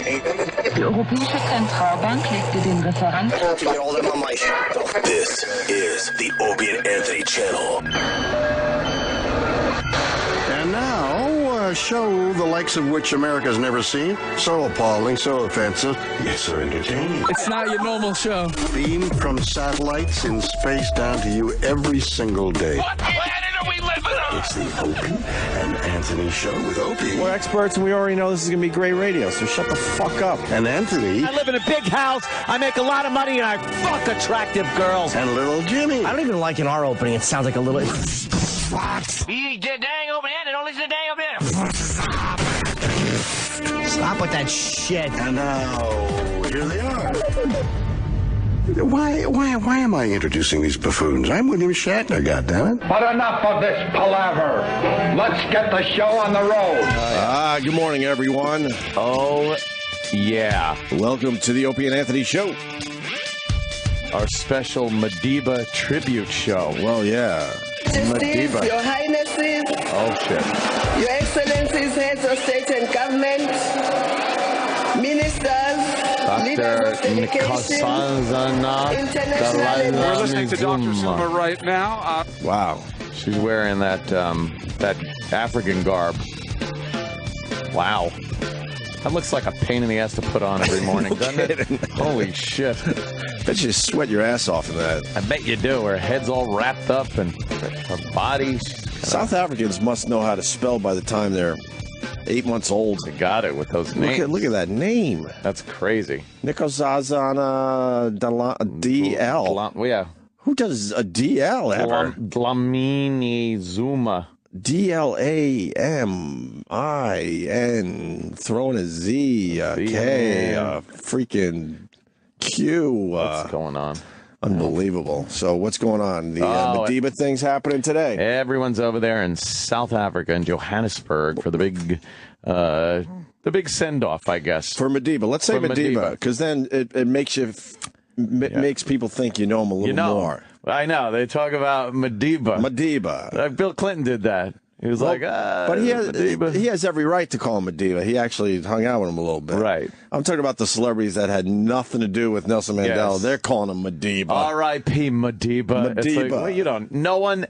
Die Europäische Zentralbank legte den Referenten. This is the Opie and Anthony channel. And now, a show the likes of which America's never seen. So appalling, so offensive, yet so entertaining. It's not your normal show. Beamed from satellites in space down to you every single day. What planet are we living on? It's the Opie and Anthony show with Opie. We're experts, and we already know this is going to be great radio, so shut the fuck up. And Anthony. I live in a big house, I make a lot of money, and I fuck attractive girls. And little Jimmy. I don't even like in our opening. It sounds like a little... You dang over there, don't listen to dang over there. Stop with that shit. And now, here they are. Why am I introducing these buffoons? I'm William Shatner, goddammit. But enough of this palaver. Let's get the show on the road. Good morning, everyone. Oh, yeah. Welcome to the Opie and Anthony show. Our special Mandela tribute show. Well, yeah. Mandela. Your Highnesses, Oh, shit. Your Excellencies, heads of state and government, ministers, leaders of delegation, international... We're listening to Dr. Zuma right now. Wow. She's wearing that African garb. Wow. That looks like a pain in the ass to put on every morning, doesn't it? Holy shit. Bet you sweat your ass off in that. I bet you do. Her head's all wrapped up and her body. South Africans must know how to spell by the time they're 8 months old. They got it with those names. Look at that name. That's crazy. Nikosazana DL. Yeah. Who does a DL ever? Dlamini Zuma. DLAMIN. Throwing a Z, K, freaking Q. What's going on? Unbelievable. So what's going on? The Mandela thing's happening today. Everyone's over there in South Africa, in Johannesburg, for the big send-off, I guess. For Mandela. Let's say Mandela, because then it makes you... makes people think you know him a little more. I know. They talk about Mandela. Bill Clinton did that. He was but he has every right to call him Mandela. He actually hung out with him a little bit. Right. I'm talking about the celebrities that had nothing to do with Nelson Mandela. Yes. They're calling him Mandela. R.I.P. Mandela. It's like, well, you don't. No one.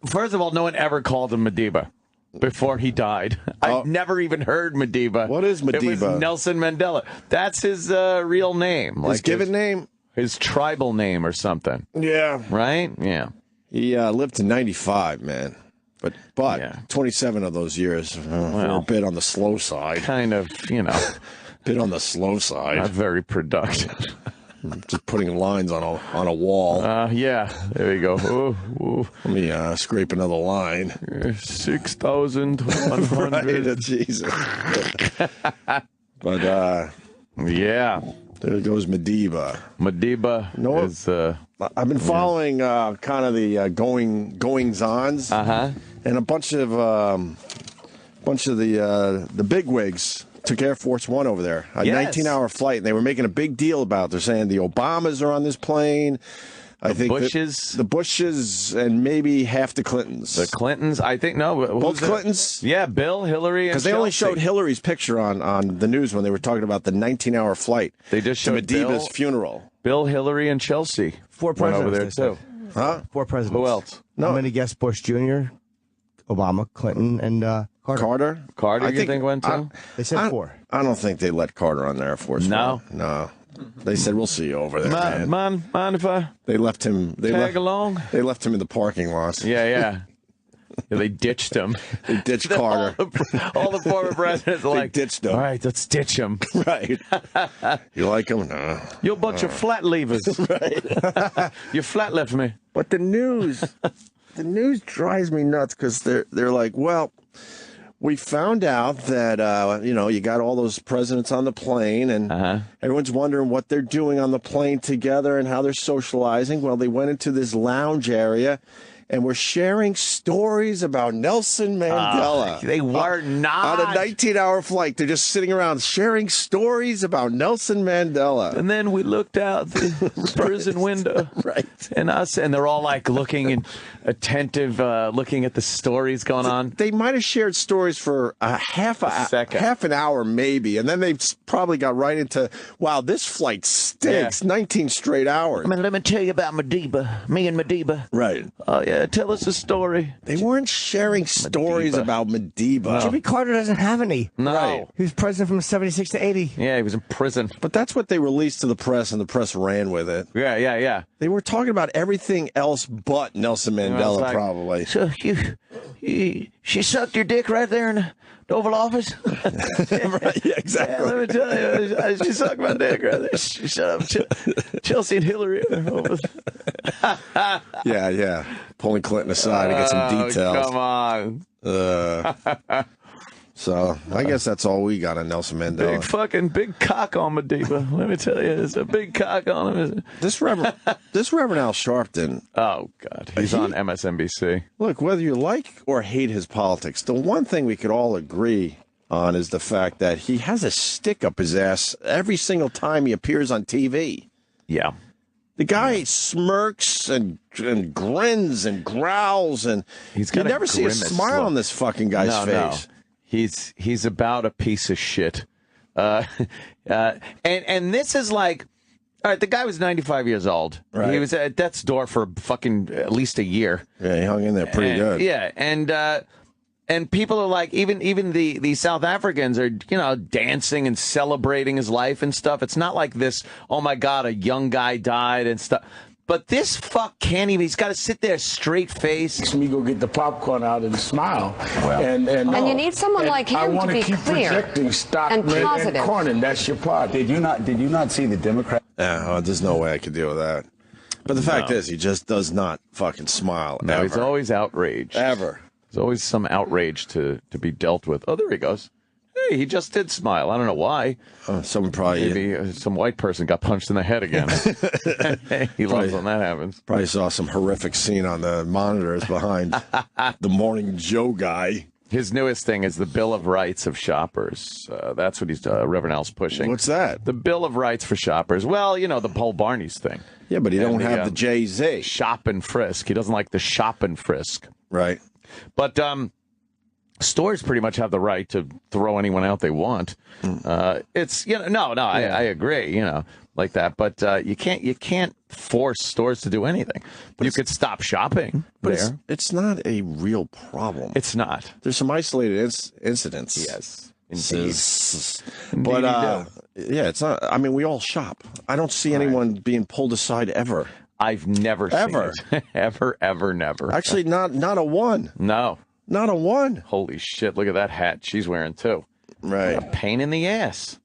First of all, no one ever called him Mandela before he died. I've never even heard Mandela. What is Mandela? It was Nelson Mandela. That's his real name. His given name? His tribal name or something. Yeah. Right? Yeah. He lived to 95, man. But 27 of those years were a bit on the slow side. Kind of, bit on the slow side. Not very productive. Just putting lines on a wall. Yeah, there you go. Ooh. Let me scrape another line. 6,100. Right, Jesus. But, yeah. There goes Mandela. Mandela is... I've been following kind of the goings-ons. Uh-huh. And a bunch of the bigwigs took Air Force One over there. A 19-hour flight, and they were making a big deal about it. They're saying the Obamas are on this plane. I think the Bushes and maybe half the Clintons. The Clintons? I think, no. Both Clintons? Yeah, Bill, Hillary, and because they only showed Hillary's picture on the news when they were talking about the 19-hour flight. They just showed Mandela's funeral. Bill, Hillary, and Chelsea. 4 presidents over there, too. Huh? 4 presidents. Who else? No. How many guessed Bush Jr., Obama, Clinton, and Carter? Carter, you think went too? They said 4. I don't think they let Carter on the Air Force One. No. They said, we'll see you over there, man. Mind if I They left him. tag along? They left him in the parking lot. Yeah, they ditched him. They ditched Carter. All the former presidents are like, ditched him. All right, let's ditch him. Right. You like him? No. You bunch of flat leavers. Right. You flat left me. But the news drives me nuts because they're like, well, we found out that, you got all those presidents on the plane, and everyone's wondering what they're doing on the plane together and how they're socializing. Well, they went into this lounge area, and were sharing stories about Nelson Mandela. They were not. On a 19-hour flight, they're just sitting around sharing stories about Nelson Mandela. And then we looked out the prison window. Right. And they're all like looking and attentive, looking at the stories going on. They might have shared stories for half an hour maybe, and then they probably got right into, wow, this flight stinks. 19 straight hours. I mean, let me tell you about Madiba. Me and Madiba. Right. Oh, yeah, tell us a story. They weren't sharing stories about Madiba. No. Jimmy Carter doesn't have any. No. Right. He was president from 76 to 80. Yeah, he was in prison. But that's what they released to the press, and the press ran with it. Yeah. They were talking about everything else but Nelson Mandela, probably. So she sucked your dick right there in the Oval Office? Right, yeah, exactly. Yeah, let me tell you, she sucked my dick right there. Shut up. Chelsea and Hillary. Yeah. Pulling Clinton aside to get some details. Come on. So I guess that's all we got on Nelson Mandela. Big cock on Madiba. Let me tell you, it's a big cock on him. This Reverend Al Sharpton. Oh God, he's on MSNBC. Look, whether you like or hate his politics, the one thing we could all agree on is the fact that he has a stick up his ass every single time he appears on TV. Yeah. The guy smirks and grins and growls, and you never see a smile on this fucking guy's face. No. He's about a piece of shit. And this is like, all right, the guy was 95 years old. Right. He was at death's door for fucking at least a year. Yeah, he hung in there pretty good. Yeah, and people are like, even the South Africans are, dancing and celebrating his life and stuff. It's not like this, oh my God, a young guy died and stuff. But this fuck can't even. He's got to sit there straight faced. Makes me go get the popcorn out and smile. And you need someone like him to be clear and positive. And Cornyn, that's your part. Did you not see the Democrat? There's no way I could deal with that. But the fact is, he just does not fucking smile. No, ever. He's always outraged. Ever. There's always some outrage to be dealt with. Oh, there he goes. Hey, he just did smile. I don't know why. Someone probably... Maybe some white person got punched in the head again. He loves when that happens. Probably saw some horrific scene on the monitors behind the Morning Joe guy. His newest thing is the Bill of Rights of shoppers. That's what he's Reverend Al's pushing. What's that? The Bill of Rights for shoppers. Well, the Paul Barney's thing. Yeah, but he don't have the Jay-Z. Shop and frisk. He doesn't like the shop and frisk. Right. But stores pretty much have the right to throw anyone out they want. It's I agree, like that. But you can't force stores to do anything. But you could stop shopping. But there. It's not a real problem. It's not. There's some isolated incidents. Yes, indeed. But yeah, it's not. I mean, we all shop. I don't see anyone being pulled aside ever. I've never seen it. ever, never. Actually, not a one. No. Not a one. Holy shit, look at that hat she's wearing, too. Right. A pain in the ass.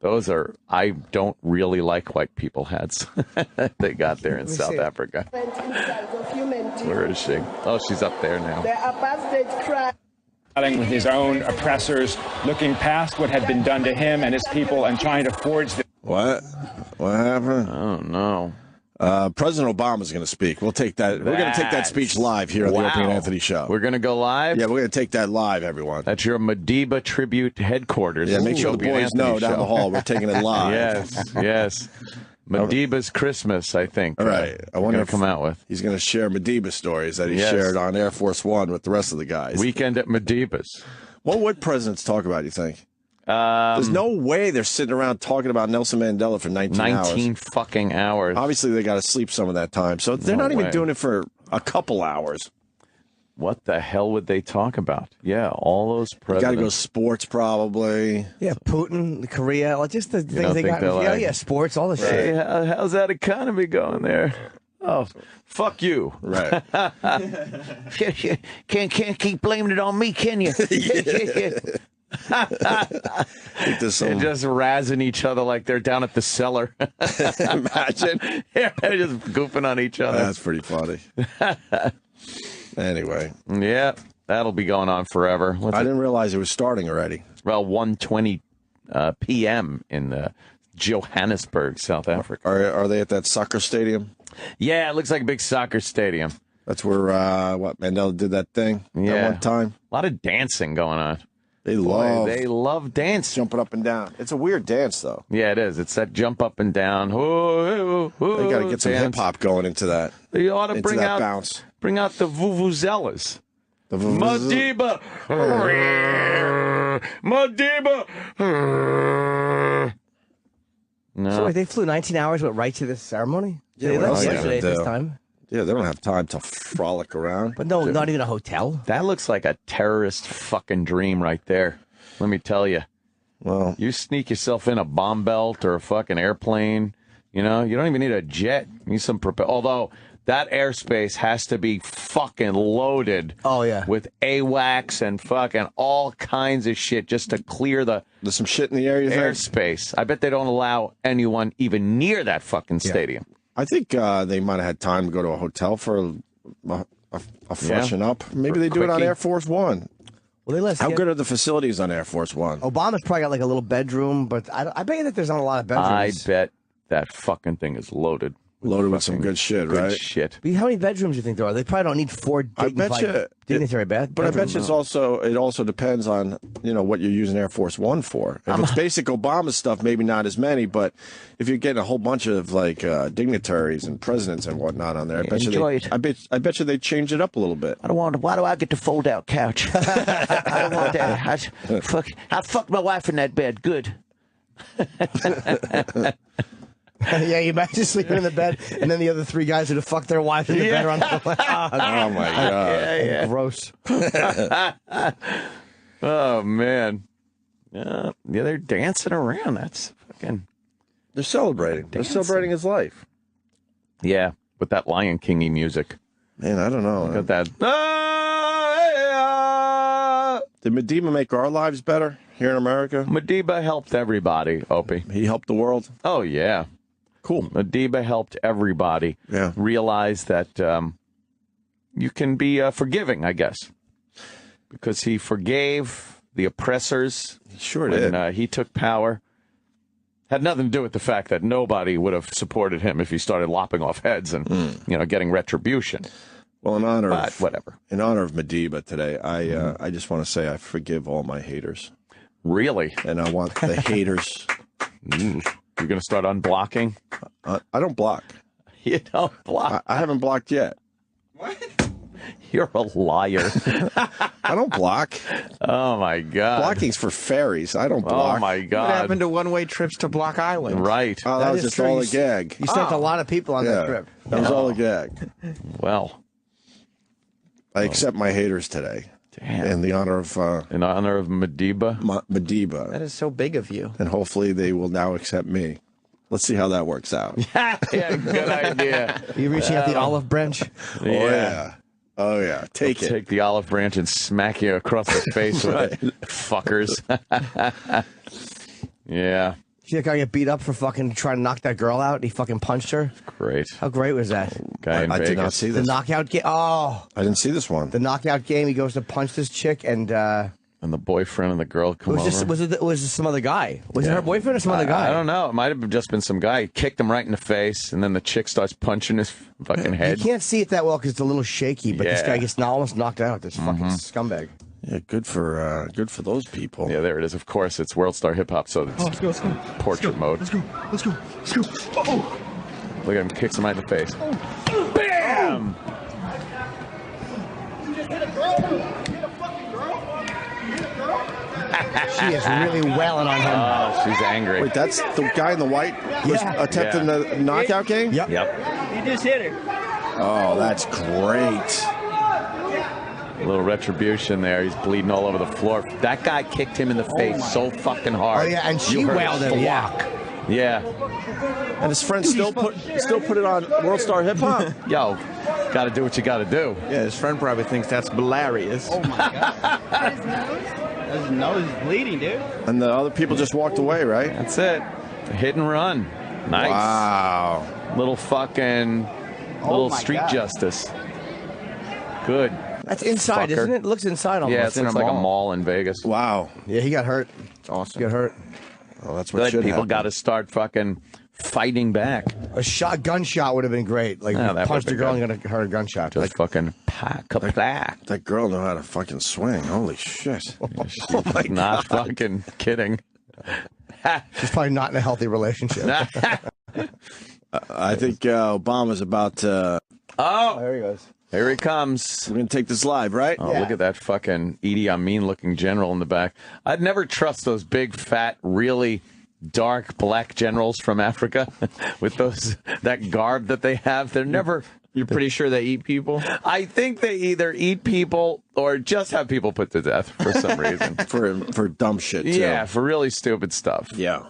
I don't really like white people hats they got there in South Africa. Where is she? Oh, she's up there now. The apartheid crime. With his own oppressors, looking past what had been done to him and his people and trying to forge the... What happened? Oh, no. President Obama's going to speak. We'll take that. We're going to take that speech live here on the Opie and Anthony Show. We're going to go live? Yeah, we're going to take that live, everyone. That's your Madiba tribute headquarters. Yeah, make sure the boys know down the hall we're taking it live. Yes. Madiba's Christmas, I think. All right. I wonder if come out with. He's going to share Madiba stories that he shared on Air Force One with the rest of the guys. Weekend at Madiba's. What would presidents talk about, you think? There's no way they're sitting around talking about Nelson Mandela for 19 hours. 19 fucking hours. Obviously, they got to sleep some of that time. So they're not even doing it for a couple hours. What the hell would they talk about? Yeah, all those presidents. Got to go sports, probably. Yeah, Putin, Korea, just the things they got. Yeah, sports, all the shit. Hey, how's that economy going there? Oh, fuck you. Right. Can't keep blaming it on me, can you? They're just razzing each other like they're down at the cellar. Imagine. They're just goofing on each other. That's pretty funny. Anyway. Yeah, that'll be going on forever. I didn't realize it was starting already. Well, 1:20 p.m. in Johannesburg, South Africa. Are they at that soccer stadium? Yeah, it looks like a big soccer stadium. That's where Mandela did that thing that one time. A lot of dancing going on. They love dance. Jumping up and down. It's a weird dance, though. Yeah, it is. It's that jump up and down. They got to get some hip-hop going into that. They ought to bring out the vuvuzelas. The Madiba. Madiba. No. So wait, they flew 19 hours right to this ceremony? Yeah, they what left else yesterday at this time? Yeah, they don't have time to frolic around. But no, not even a hotel. That looks like a terrorist fucking dream right there. Let me tell you. Well, you sneak yourself in a bomb belt or a fucking airplane. You know, you don't even need a jet. You need some although that airspace has to be fucking loaded. Oh yeah, with AWACS and fucking all kinds of shit just to clear the. There's some shit in the area. Airspace. I bet they don't allow anyone even near that fucking stadium. I think they might have had time to go to a hotel for a freshen up. Maybe they do it on Air Force One. Well, How good are the facilities on Air Force One? Obama's probably got like a little bedroom, but I bet you that there's not a lot of bedrooms. I bet that fucking thing is loaded. Loaded with some good shit, right? Good shit. But how many bedrooms do you think there are? They probably don't need 4 dignitary bedrooms. But I bet you it also depends on, what you're using Air Force One for. If it's basic Obama stuff, maybe not as many, but if you're getting a whole bunch of dignitaries and presidents and whatnot on there, I bet you they change it up a little bit. I don't want. Why do I get the fold out couch? I don't want that. I fucked my wife in that bed. Good. Yeah, you imagine sleeping in the bed, and then the other 3 guys who'd have fucked their wives in the bed around the floor. Oh, my God. Gross. Oh, man. Yeah, they're dancing around. That's fucking... They're celebrating. They're celebrating his life. Yeah, with that Lion King-y music. Man, I don't know. Got that... Did Madiba make our lives better here in America? Madiba helped everybody, Opie. He helped the world? Oh, yeah. Cool. Madiba helped everybody realize that you can be forgiving, I guess, because he forgave the oppressors. He sure did. When he took power. Had nothing to do with the fact that nobody would have supported him if he started lopping off heads and getting retribution. Well, in honor of Madiba today, I just want to say I forgive all my haters. Really? And I want the haters. You're going to start unblocking? I don't block. You don't block? I haven't blocked yet. What? You're a liar. I don't block. Oh, my God. Blocking's for fairies. I don't block. Oh, my God. What happened to one-way trips to Block Island? Right. Oh, that was just all a gag. You sent a lot of people on that trip. That was all a gag. Well. I accept my haters today. Damn. In honor of Madiba. Madiba. That is so big of you. And hopefully they will now accept me. Let's see how that works out. Yeah, good idea. You reaching out the olive branch? Yeah. Oh, yeah. Take the olive branch and smack you across the face with it, fuckers. Yeah. See that guy get beat up for fucking trying to knock that girl out? He fucking punched her. Great. How great was that? Guy in I Vegas. did not see this. The knockout game. Oh, I didn't see this one. The knockout game. He goes to punch this chick, and the boyfriend and the girl come over. Was it some other guy? Was it her boyfriend or some other guy? I don't know. It might have just been some guy. He kicked him right in the face, and then the chick starts punching his fucking head. You can't see it that well because it's a little shaky, but this guy gets almost knocked out. This fucking scumbag. Yeah, good for those people. Yeah, there it is. Of course, it's World Star Hip Hop, so it's portrait mode. Let's go. Oh. Look at him, kicks him right in the face. Oh. Bam! You just hit a girl. Hit a fucking girl. Hit a girl. She is really wailing on him. Oh, she's angry. Wait, that's the guy in the white who's attempting the knockout game? Yep. He just hit her. Oh, that's great. A little retribution there. He's bleeding all over the floor. That guy kicked him in the face so fucking hard. Oh, yeah, and she wailed him. Yeah. And his friend still put it on World Star Hip Hop. Yo, got to do what you got to do. Yeah, his friend probably thinks that's hilarious. Oh, my God. His nose is bleeding, dude. And the other people just walked away, right? That's it. Hit and run. Nice. Wow. Little fucking street justice. Good. That's inside, isn't it? It looks inside almost. Yeah, it looks like a mall in Vegas. Wow. Yeah, he got hurt. It's awesome. He got hurt. Oh, that's what Good. People happen. got to start fucking fighting back. A gunshot would have been great. Like, punched a girl and got her a gunshot. Just like, fucking pack. That girl knew how to fucking swing. Holy shit. Oh my not God. Fucking kidding. She's probably not in a healthy relationship. I think Obama's about to... Oh! There he goes. Here he comes. We're going to take this live, right? Oh, look at that fucking Idi Amin-looking general in the back. I'd never trust those big, fat, really dark black generals from Africa with that garb that they have. They're never... You're pretty sure they eat people? I think they either eat people or just have people put to death for some reason. for dumb shit, too. Yeah, for really stupid stuff. Yeah.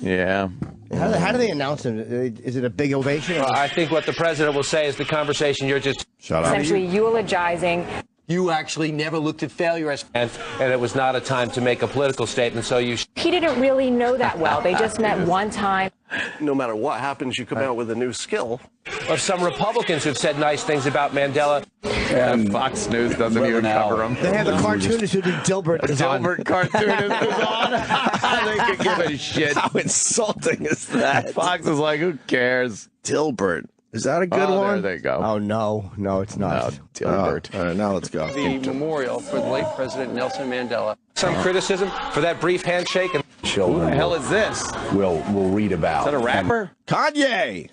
Yeah. How do they announce him? Is it a big ovation? I think what the president will say is the conversation you're just... Shut up. Essentially eulogizing. You actually never looked at failure as... And it was not a time to make a political statement, so you... He didn't really know that well. They just met one time. No matter what happens, you come out with a new skill. Of some Republicans who've said nice things about Mandela. And Fox News doesn't even cover him. They have a cartoonist who did Dilbert. Dilbert cartoonist is on. They could give a shit. How insulting is that? Fox is like, who cares? Dilbert. Is that a good one? There they go. Oh, no, it's not. No, Dilbert. All right, now let's go. The memorial for the late President Nelson Mandela. Some criticism for that brief handshake. And who the hell is this? We'll read about. Is that a rapper? Kanye.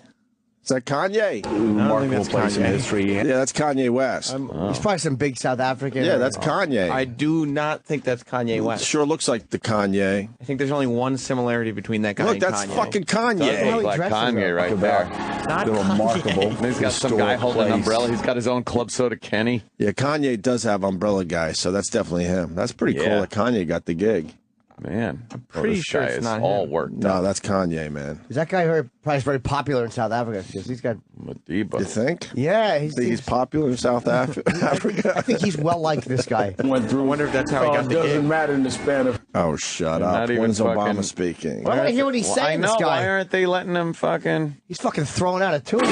Is that Kanye? Remarkable place in history. Yeah, that's Kanye West. He's probably some big South African. Yeah, that's Kanye. I do not think that's Kanye West. Sure looks like the Kanye. I think there's only one similarity between that guy Look, and that's Kanye. fucking Kanye. Does look like Kanye right there. Not the remarkable. And he's got some guy holding an umbrella. He's got his own Club Soda Kenny. Yeah, Kanye does have umbrella guy, so that's definitely him. That's pretty cool that Kanye got the gig. Man, I'm pretty sure it's not all him. worked. No, that's Kanye, man. Is that guy probably very popular in South Africa? Because he's got... Madiba. You think? Yeah. He's popular in South Africa? I think he's well-liked, this guy. I wonder if that's how he got the doesn't gig. matter in the span of... Oh, shut up. When's Obama speaking? I want to hear what he's saying, I know. this guy. Why aren't they letting him fucking... He's fucking throwing out a tune. Oh,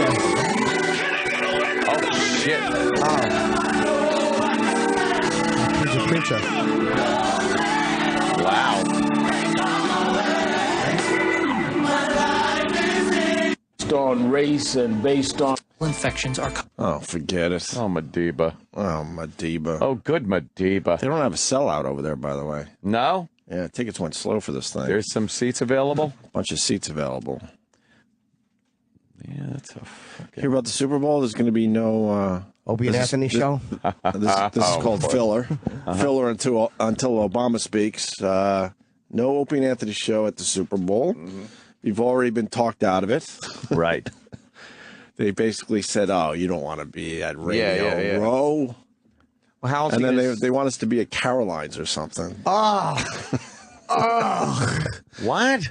shit. He's a preacher. Wow. on race and based on infections are. Oh, forget it. Oh, Madiba. Oh, Madiba. Oh, good Madiba. They don't have a sellout over there, by the way. No? Yeah, tickets went slow for this thing. There's some seats available? A bunch of seats available. Yeah, that's a fucking... Hear about the Super Bowl? There's going to be no... Opie and Anthony show? This is called filler. Filler until Obama speaks. No Opie and Anthony show at the Super Bowl. You've already been talked out of it. Right. They basically said, oh, you don't want to be at Radio Row. Well, how else and then they want us to be at Caroline's or something. What?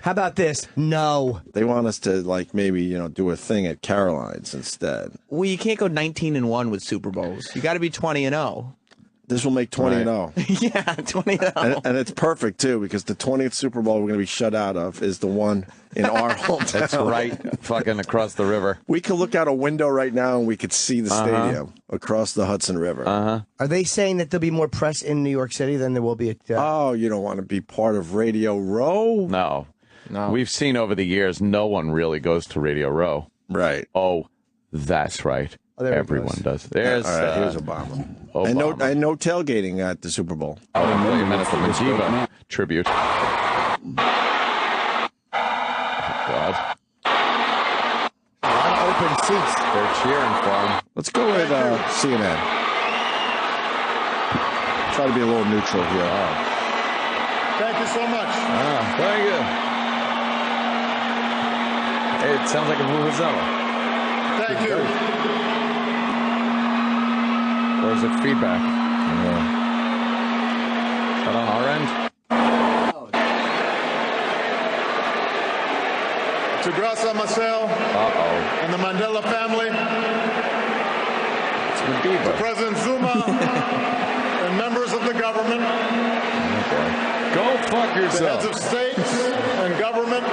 How about this? No. They want us to, like, maybe, do a thing at Caroline's instead. Well, you can't go 19-1 with Super Bowls. You got to be 20-0. This will make 20-0. Yeah, 20-0. And it's perfect, too, because the 20th Super Bowl we're going to be shut out of is the one in our hometown. That's right, fucking across the river. We could look out a window right now and we could see the stadium across the Hudson River. Are they saying that there'll be more press in New York City than there will be at... Oh, you don't want to be part of Radio Row? No. We've seen over the years, no one really goes to Radio Row. Right. Oh, that's right. Everyone does. There's all right, here's Obama. Obama. And no tailgating at the Super Bowl. Oh, wait a minute, the Madiba tribute. Oh, God. A lot of open seats. They're cheering for him. Let's go with CNN. Try to be a little neutral here. Thank you so much. Thank you. Hey, it sounds like a vuvuzela. Thank you. Or is it feedback? Is that on our end? To Graça Marcel and the Mandela family. It's Madiba. To President Zuma and members of the government. Go fuck The yourself. heads of states and government,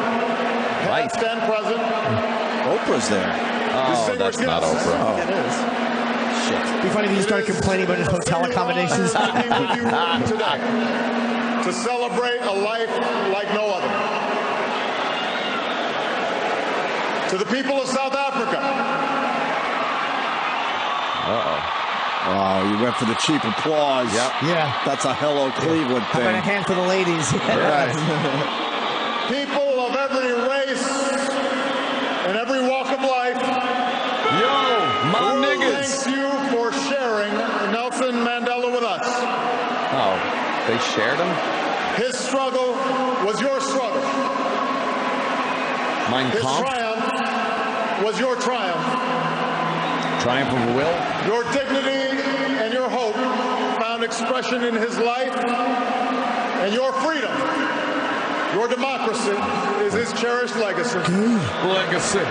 past and present. Oprah's there. Oh, that's not Oprah. Oh. It is. Shit. It'd be funny if you started complaining about his hotel accommodations. I'm with you today to celebrate a life like no other. To the people of South Africa. Oh, you went for the cheap applause. Yep. Yeah. That's a Hello Cleveland How thing. about a hand for the ladies? Right. People of every race and every walk of life. Yo, my niggas. Thanks you for sharing Nelson Mandela with us. Oh, they shared him? His struggle was your struggle. Mein His Kampf? triumph was your triumph. Triumph of will? Your dignity and your hope found expression in his life, and your freedom, your democracy, is his cherished legacy. Legacy.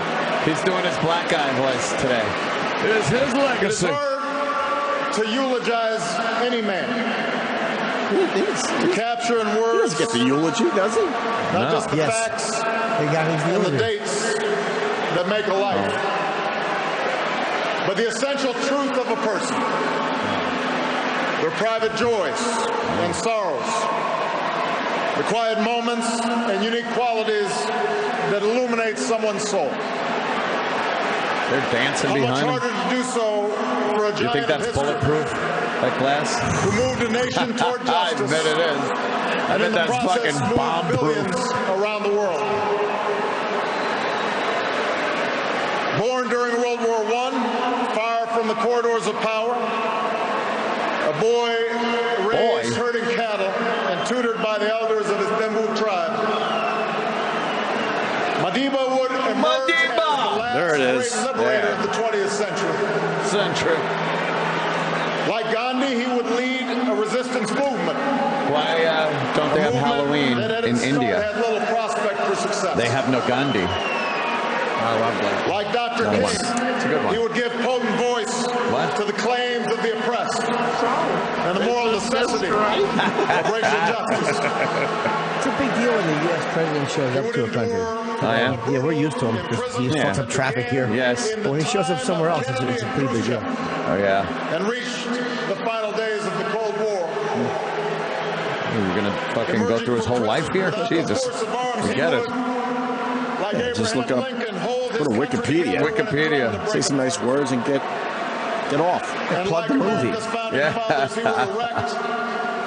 He's doing his black guy voice today. It's his legacy. It is hard to eulogize any man. To capture in words. He doesn't get the eulogy, does he? Not just the facts and the dates that make a life, but the essential truth of a person, their private joys and sorrows, the quiet moments and unique qualities that illuminate someone's soul. They're dancing How behind much harder to do so for a him. You think giant that's of history bulletproof? That glass? who moved a nation toward justice. I bet it is. I bet that's fucking bomb-proof. Billions around the world. Born during World War I, far from the corridors of power, a boy raised herding cattle and tutored by the elders of his Bembu tribe. Madiba would emerge as the last great liberator of the 20th century. Like Gandhi, he would lead a resistance movement. Why don't they have Halloween in India? Had little prospect for success. They have no Gandhi. I love that. Like Dr. King, It's a good one. he would give potent voice to the claims of the oppressed and the moral necessity of racial justice. It's a big deal when the U.S. president shows up to a country. Oh, yeah? Yeah, we're used to him. He just fucks up traffic here. Yes. But when he shows up somewhere else, it's a pretty big deal. Oh, yeah. And reached the final days of the Cold War. You're going to fucking go through his whole life here? Jesus. Forget it. Yeah, just look up, go to Wikipedia. Wikipedia. Say some nice words and get off. Plug the movie. Yeah.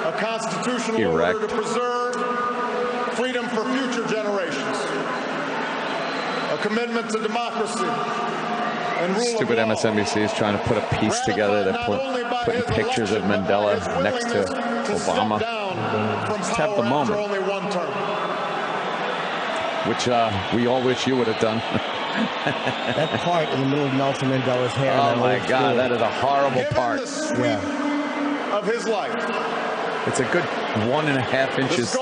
A constitutional order to preserve freedom for future generations. A commitment to democracy and rule Stupid of law. MSNBC is trying to put a piece together that putting pictures of Mandela next to Obama. Just have the moment. Only one term. Which we all wish you would have done. That part in the middle of Nelson Mandela's hair. Oh my God, that is a horrible part. Of his life. It's a good 1.5 inches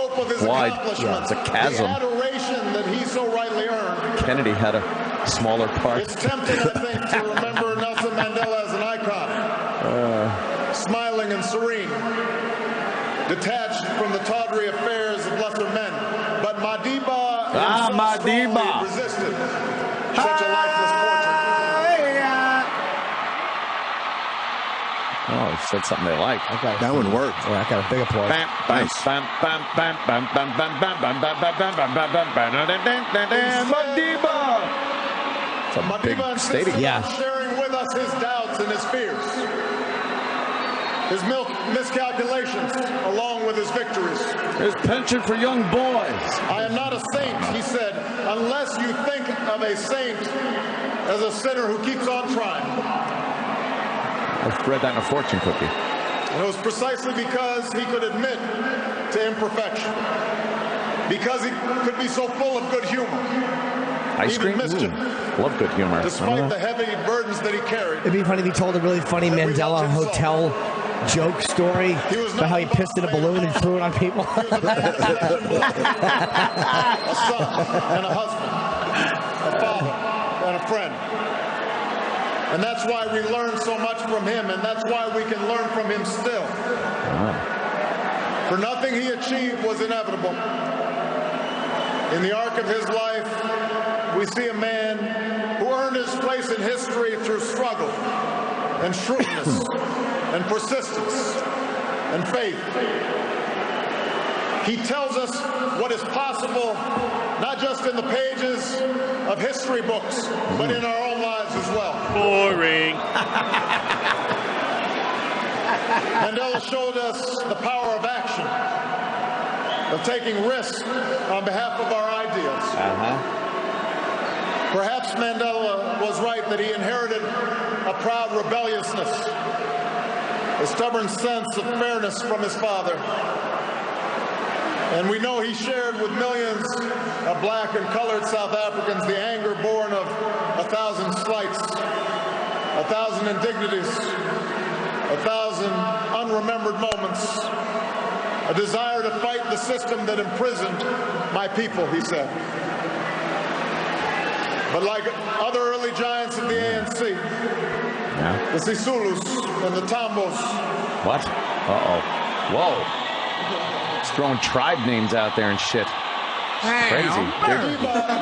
wide. Yeah, it's a chasm. The adoration that he so rightly earned. Kennedy had a smaller part. It's tempting, I think, to remember Nelson Mandela as an icon. Smiling and serene. Detached from the tawdry affairs of lesser men. But Madiba Madiba resisted such a lifeless portrait. Oh, he said something they like. Okay. That one worked. Oh, I got a big applause. It's a big stadium. Yeah. Sharing with us his doubts and his fears. His miscalculations, along with his victories. His penchant for young boys. I am not a saint, he said, unless you think of a saint as a sinner who keeps on trying. I've read that in a fortune cookie. And it was precisely because he could admit to imperfection. Because he could be so full of good humor. Ice cream? Love good humor. Despite the heavy burdens that he carried. It'd be funny if he told a really funny Mandela hotel joke story about how he pissed in a balloon and threw it on people. A son and a husband, a father and a friend. And that's why we learn so much from him, and that's why we can learn from him still. For nothing he achieved was inevitable. In the arc of his life, we see a man who earned his place in history through struggle and shrewdness and persistence and faith. He tells us what is possible, not just in the pages of history books, but in our own lives as well. Boring. Mandela showed us the power of action, of taking risks on behalf of our ideals. Perhaps Mandela was right that he inherited a proud rebelliousness, a stubborn sense of fairness from his father. And we know he shared with millions of black and colored South Africans the anger born of 1,000 slights, 1,000 indignities, 1,000 unremembered moments, a desire to fight the system that imprisoned my people, he said. But like other early giants of the ANC, the Sisulus and the Tambos. What? Uh-oh. Whoa. He's throwing tribe names out there and shit. Crazy.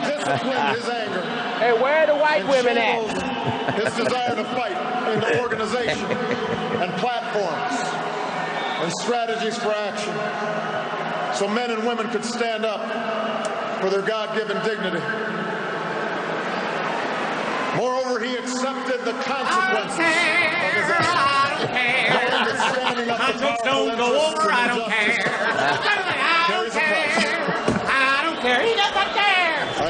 Disciplined his anger. Hey, where are the white women at? His desire to fight into organization and platforms and strategies for action, so men and women could stand up for their God-given dignity. Moreover, he accepted the consequences of his actions. Standing up for powerful interests and injustice carries a price. I don't care. He doesn't care. Against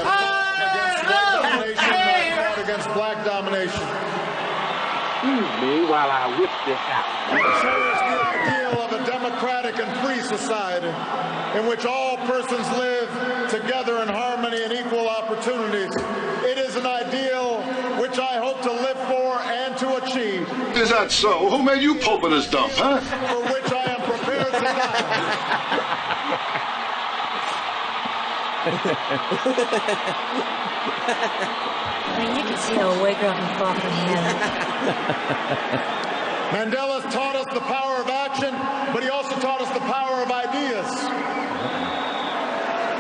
white domination, I fought against black domination. Excuse me while I whip this out. Cherished the ideal of a democratic and free society in which all persons live together in harmony and equal opportunities. It is an ideal which I hope to live for and to achieve. Is that so? Who made you Pope of this dump, huh? For which I am prepared to die. I mean, you can see a white girl can fall from heaven. Mandela taught us the power of action, but he also taught us the power of ideas.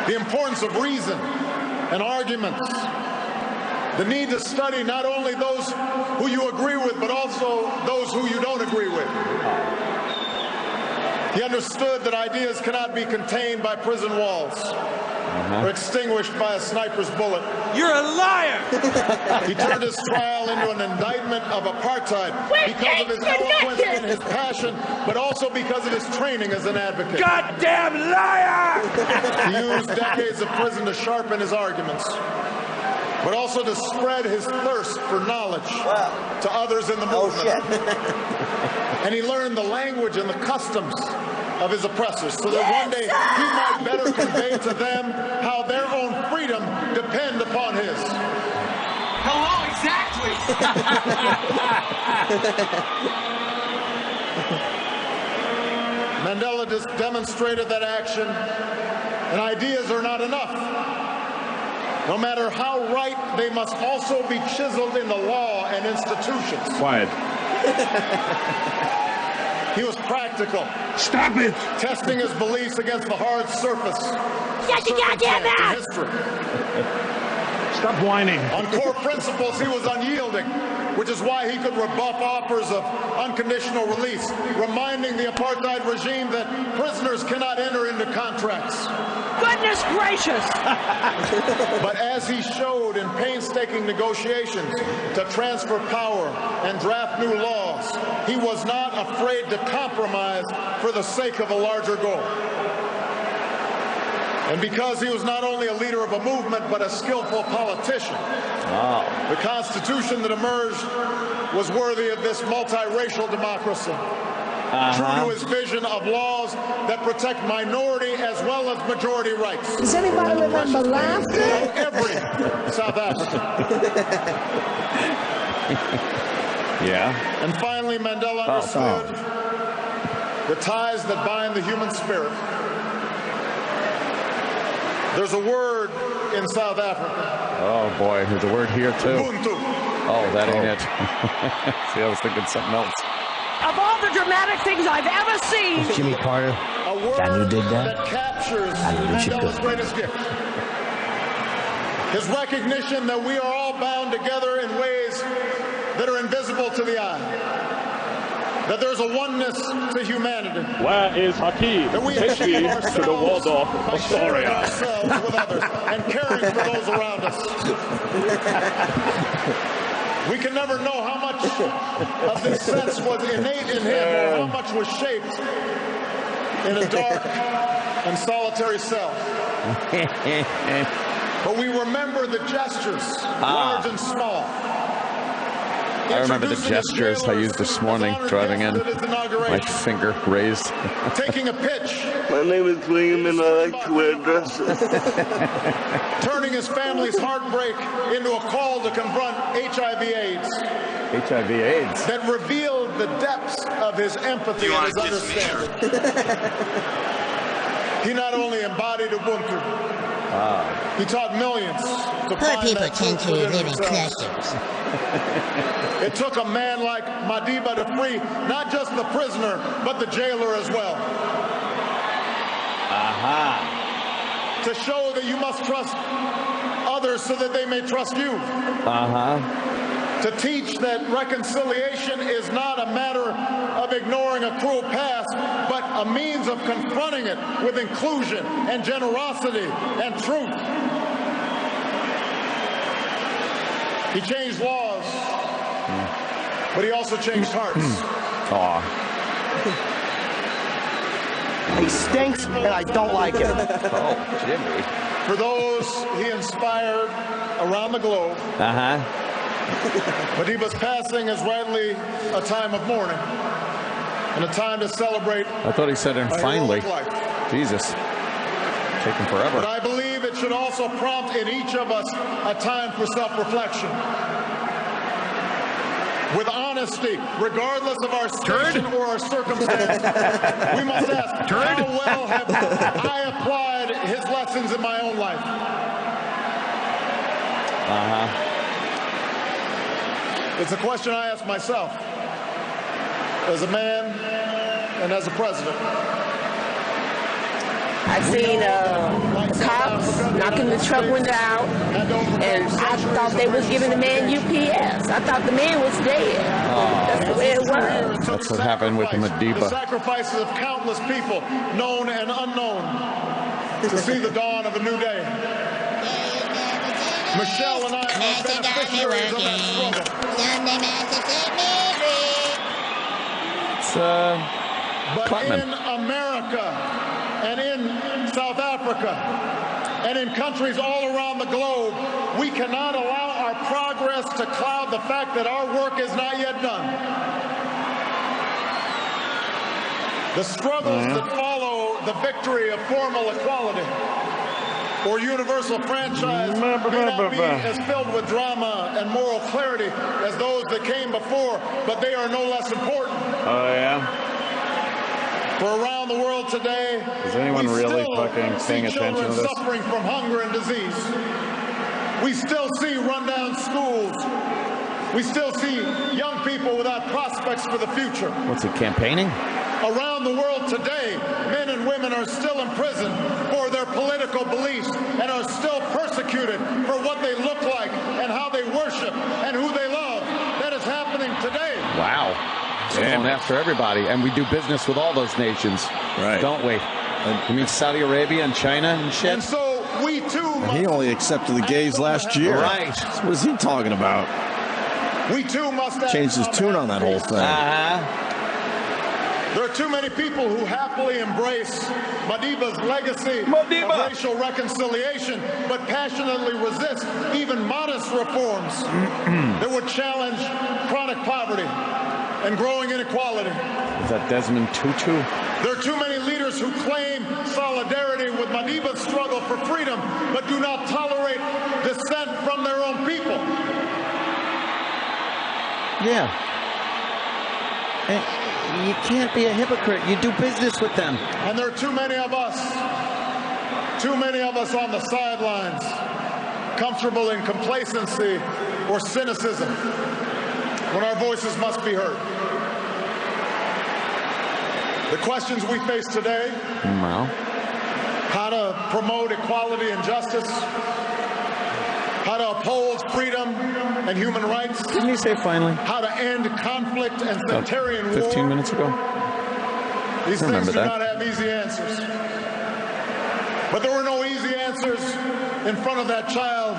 The importance of reason and arguments. The need to study not only those who you agree with, but also those who you don't agree with. He understood that ideas cannot be contained by prison walls or extinguished by a sniper's bullet. You're a liar! He turned his trial into an indictment of apartheid because of his eloquence and his passion, but also because of his training as an advocate. Goddamn liar! He used decades of prison to sharpen his arguments, but also to spread his thirst for knowledge to others in the movement. And he learned the language and the customs of his oppressors, so that one day he might better convey to them how their own freedom depend upon his. Hello, exactly! Mandela just demonstrated that action and ideas are not enough. No matter how right, they must also be chiseled in the law and institutions. Quiet. He was practical. Stop it! Testing his beliefs against the hard surface. History. Stop whining. On core principles, he was unyielding, which is why he could rebuff offers of unconditional release, reminding the apartheid regime that prisoners cannot enter into contracts. Goodness gracious! But as he showed in painstaking negotiations to transfer power and draft new laws, he was not afraid to compromise for the sake of a larger goal. And because he was not only a leader of a movement, but a skillful politician, the Constitution that emerged was worthy of this multiracial democracy. True to his vision of laws that protect minority as well as majority rights. Does anybody remember laughter? Every South African. Yeah. And finally, Mandela understood the ties that bind the human spirit. There's a word in South Africa. Oh boy, there's a word here too. Ubuntu. Oh, that ain't it. See, I was thinking something else. Of all the dramatic things I've ever seen, Jimmy Carter. A word That you did that? captures I knew that you Mandela's could. greatest gift. His recognition that we are all bound together in ways that are invisible to the eye. that there's a oneness to humanity. Where is Hakeem? That we Take me achieve to the Waldorf Astoria. ourselves with others and caring for those around us. We can never know how much of this sense was innate in him or how much was shaped in a dark and solitary cell. But we remember the gestures, large and small. I remember the gestures I used this morning driving in. My finger raised. Taking a pitch. My name is William and I like to wear dresses. Turning his family's heartbreak into a call to confront HIV/AIDS. HIV/AIDS. That revealed the depths of his empathy and his understanding. He not only embodied Ubuntu, he taught millions to Poor people tend to live in clusters. It took a man like Madiba to free not just the prisoner, but the jailer as well. To show that you must trust others so that they may trust you. To teach that reconciliation is not a matter of ignoring a cruel past, but a means of confronting it with inclusion and generosity and truth. He changed laws, but he also changed hearts. He stinks, and I don't like him. Oh, Jimmy. For those he inspired around the globe, Madiba's passing is rightly a time of mourning and a time to celebrate. I thought he said, and finally. Jesus. Taking forever. But I believe it should also prompt in each of us a time for self-reflection. With honesty, regardless of our station or our circumstance, we must ask, how well have I applied his lessons in my own life? It's a question I ask myself as a man and as a president. I seen cops knocking the truck window out, and I thought they was giving the man UPS. I thought the man was dead. That's the way it was. That's what happened with Madiba. The sacrifices of countless people, known and unknown, to see the dawn of a new day. Michelle and I are beneficiaries of that struggle. But in America and in South Africa and in countries all around the globe, we cannot allow our progress to cloud the fact that our work is not yet done. The struggles that follow the victory of formal equality or universal franchise may not be as filled with drama and moral clarity as those that came before, but they are no less important. For around the world today, is anyone really fucking paying attention to this? Suffering from hunger and disease. We still see rundown schools. We still see young people without prospects for the future. What's he campaigning? Around the world today, men and women are still imprisoned for their political beliefs and are still persecuted for what they look like and how they worship and who they love. That is happening today. Wow. Damn. Going after everybody, and we do business with all those nations, don't we? You mean Saudi Arabia and China and shit? And so we too. He only accepted the gays last year. Right. What is he talking about? We too must change his tune on that whole thing. There are too many people who happily embrace Madiba's legacy of racial reconciliation, but passionately resist even modest reforms that would challenge chronic poverty and growing inequality. Is that Desmond Tutu? There are too many leaders who claim solidarity with Madiba's struggle for freedom, but do not tolerate dissent from their own people. Yeah. You can't be a hypocrite. You do business with them. And there are too many of us on the sidelines, comfortable in complacency or cynicism, when our voices must be heard. The questions we face today, how to promote equality and justice, how to uphold freedom and human rights. Didn't he say finally? How to end conflict and sectarian war. 15 minutes ago. These things do not have easy answers. But there were no easy answers in front of that child.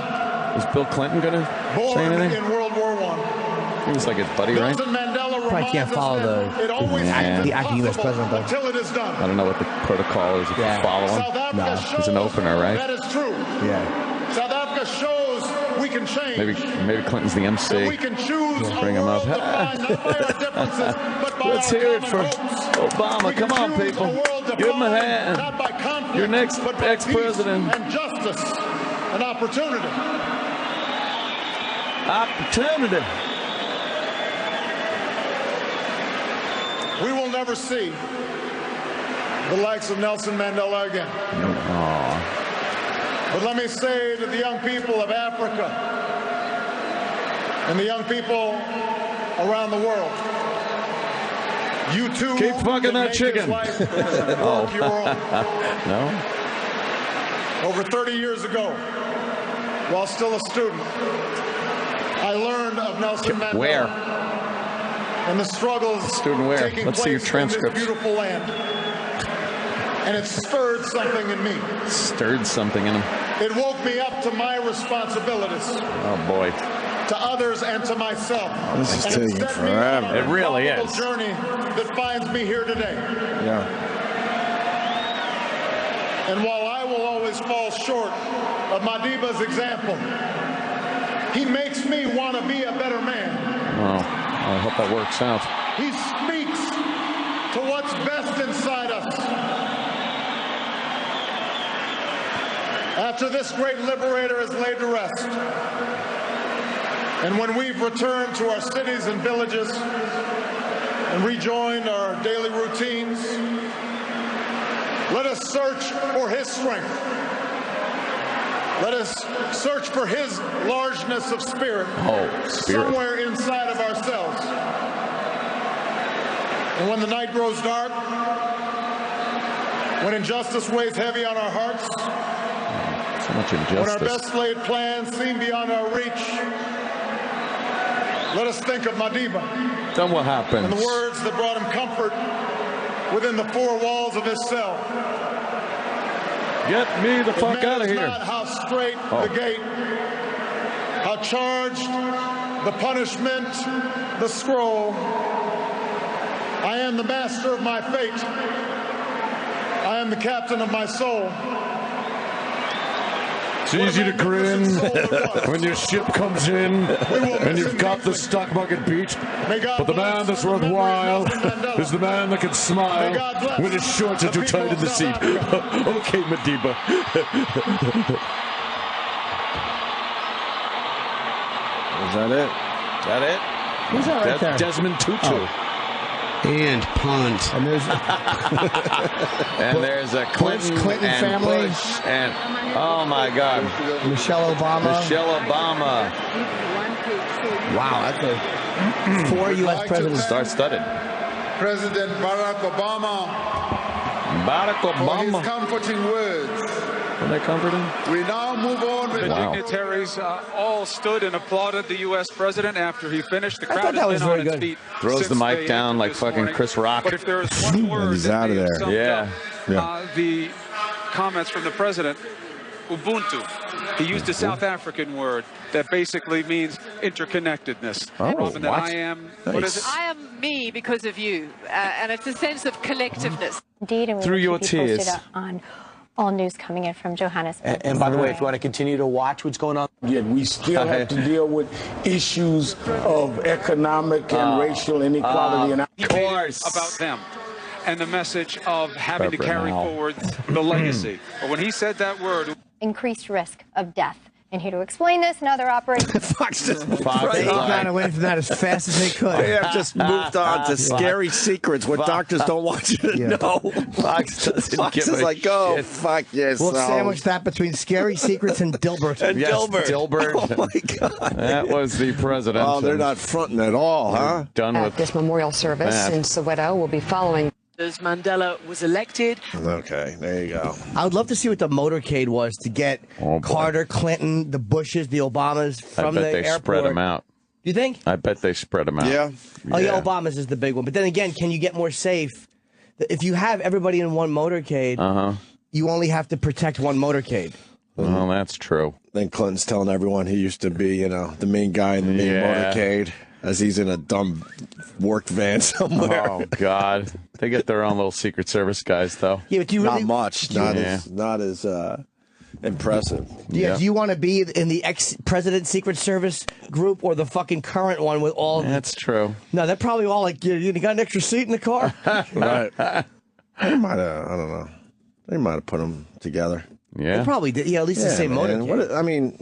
Is Bill Clinton going to say anything? In World War I. He was like his buddy, right? Nelson Mandela Probably can't follow the acting U.S. president, though. Until it is done. I don't know what the protocol is if you follow him. South Africa shows he's an opener, right? That is true. Yeah. South Africa shows we can change. Maybe Clinton's the MC. That we can choose Bring him up. Let's hear it for Obama. Come on, people. Give him a hand. Your next ex-president. And justice and opportunity. Opportunity. We will never see the likes of Nelson Mandela again. Aww. But let me say to the young people of Africa and the young people around the world, you too keep fucking that chicken. No. Over 30 years ago, while still a student, I learned of Nelson Mandela. Where? And the struggles taking Let's place see your transcripts. in this beautiful land. And it stirred something in me. Stirred something in him. It woke me up to my responsibilities. Oh, boy. To others and to myself. This is taking forever. It really is. A journey that finds me here today. Yeah. And while I will always fall short of Madiba's example, he makes me want to be a better man. Oh, I hope that works out. He speaks to what's best inside us. After this great liberator is laid to rest, and when we've returned to our cities and villages and rejoined our daily routines, let us search for his strength. Let us search for his largeness of spirit, somewhere inside of ourselves. And when the night grows dark, when injustice weighs heavy on our hearts, so much injustice. When our best laid plans seem beyond our reach, let us think of Madiba. Then what happens? And the words that brought him comfort within the four walls of his cell. Get me the fuck out of here. Not how straight the gate, how charged the punishment, the scroll. I am the master of my fate. I am the captain of my soul. It's easy to grin when your ship comes in and you've got the stock market beat. But the man that's worthwhile is the man that can smile when his shorts are too tight in the seat. Okay, Madiba. Is that it? Is that it? Who's that right there? Desmond Tutu. Oh. And punt. And there's a Clinton and family. Bush and oh my God, Michelle Obama. Wow, that's a 4 U.S. presidents. Star-studded. President Barack Obama. For his comforting words. Were they comforting? We now move on with the dignitaries all stood and applauded the U.S. president after he finished. The crowd that has was been very on its good. feet. Throws the mic down like fucking Chris Rock. But if there is one word he's out of there. The comments from the president, Ubuntu. He used a South African word that basically means interconnectedness. Robin, that I am, what is it? I am me because of you, and it's a sense of collectiveness. Indeed, and we through will your keep you tears. posted on all news coming in from Johannesburg. And by the way, if you want to continue to watch what's going on, Yet we still have to deal with issues of economic and racial inequality. And Of course. About them. And the message of having to carry forward the legacy. But when he said that word, Increased risk of death. And here to explain this and other operations. Fox just They got away from that as fast as they could. They have just moved on to scary secrets, what doctors don't want you to know. Fox doesn't give is a like, oh, shit. fuck yourself. We'll sandwich that between scary secrets and Dilbert. Yes, Dilbert. Oh, my God. That was the president. Oh, they're not fronting at all, huh? Done with This memorial service that. in Soweto will be following. As Mandela was elected. Okay, there you go. I would love to see what the motorcade was to get Carter, Clinton, the Bushes, the Obamas from the airport. I bet they spread them out. You think? I bet they spread them out. Yeah. Oh, yeah, Obama's is the big one. But then again, can you get more safe? If you have everybody in one motorcade, you only have to protect one motorcade. Well, that's true. Then Clinton's telling everyone he used to be, the main guy in the main motorcade, as he's in a dumb work van somewhere. Oh, God. They get their own little Secret Service guys, though. Yeah, but do you really, not much. Not as impressive. Yeah. Do you want to be in the ex-president Secret Service group or the fucking current one with all? That's true. No, they're probably all like, you got an extra seat in the car? Right. They might have, I don't know. They might have put them together. Yeah. They probably did. Yeah, at least the same motorcade. I mean,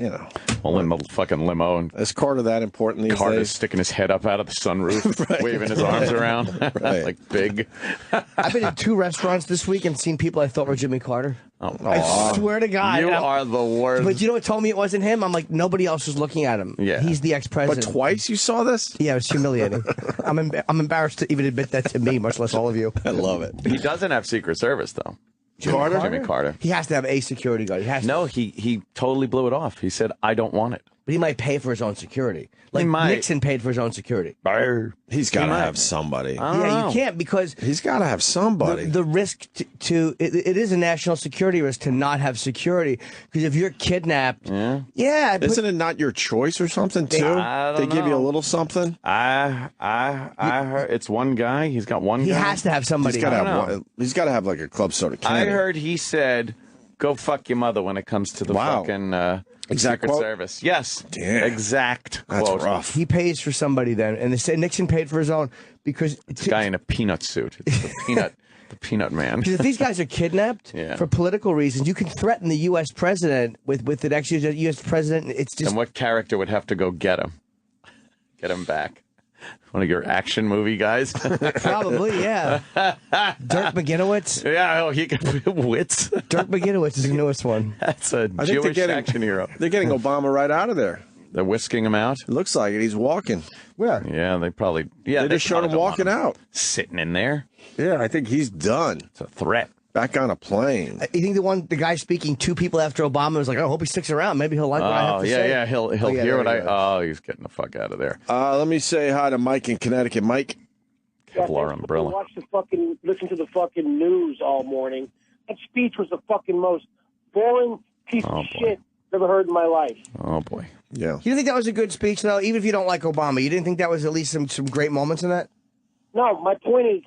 All in the fucking limo. And is Carter that important these Carter's days? sticking his head up out of the sunroof, waving his arms around like big. I've been in 2 restaurants this week and seen people I thought were Jimmy Carter. Oh, I swear to God. You are the worst. But you know what told me it wasn't him? I'm like, nobody else was looking at him. Yeah. He's the ex-president. But twice you saw this? Yeah, it was humiliating. I'm embarrassed to even admit that to me, much less all of you. I love it. He doesn't have Secret Service, though. Jimmy Carter. He has to have a security guard. He has to. No, he totally blew it off. He said, I don't want it. But he might pay for his own security. Like Nixon paid for his own security. He's got to have somebody. Yeah, you can't because he's got to have somebody. The risk to it is a national security risk to not have security because if you're kidnapped, isn't it not your choice or something too? They give you a little something. I heard it's one guy. He's got one. He guy. has to have somebody. He's got to have like a club soda candy. I heard he said, "Go fuck your mother" when it comes to the fucking. Exact Secret quote? Service. Yes. Damn. Exact That's quote. rough. He pays for somebody then, and they say Nixon paid for his own because it's a guy in a peanut suit. It's the peanut man. Because if these guys are kidnapped for political reasons, you can threaten the U.S. president with an ex-U.S. president. It's just and what character would have to go get him back? One of your action movie guys? Probably, yeah. Dirk McGinowitz? Yeah, he could wits. Dirk McGinowitz is the newest one. That's a Jewish action hero. They're getting Obama right out of there. They're whisking him out? It looks like it. He's walking. Where? Yeah, they probably... Yeah, they just showed him walking out. Sitting in there? Yeah, I think he's done. It's a threat. Back on a plane. You think the guy speaking 2 people after Obama was like, I hope he sticks around. Maybe he'll like what I have to say. Yeah, he'll hear what I... Oh, he's getting the fuck out of there. Let me say hi to Mike in Connecticut. Mike? Kevlar umbrella. Listen to the fucking news all morning. That speech was the fucking most boring piece of shit I've ever heard in my life. Oh, boy. Yeah. You didn't think that was a good speech, though? Even if you don't like Obama, you didn't think that was at least some great moments in that? No, my point is,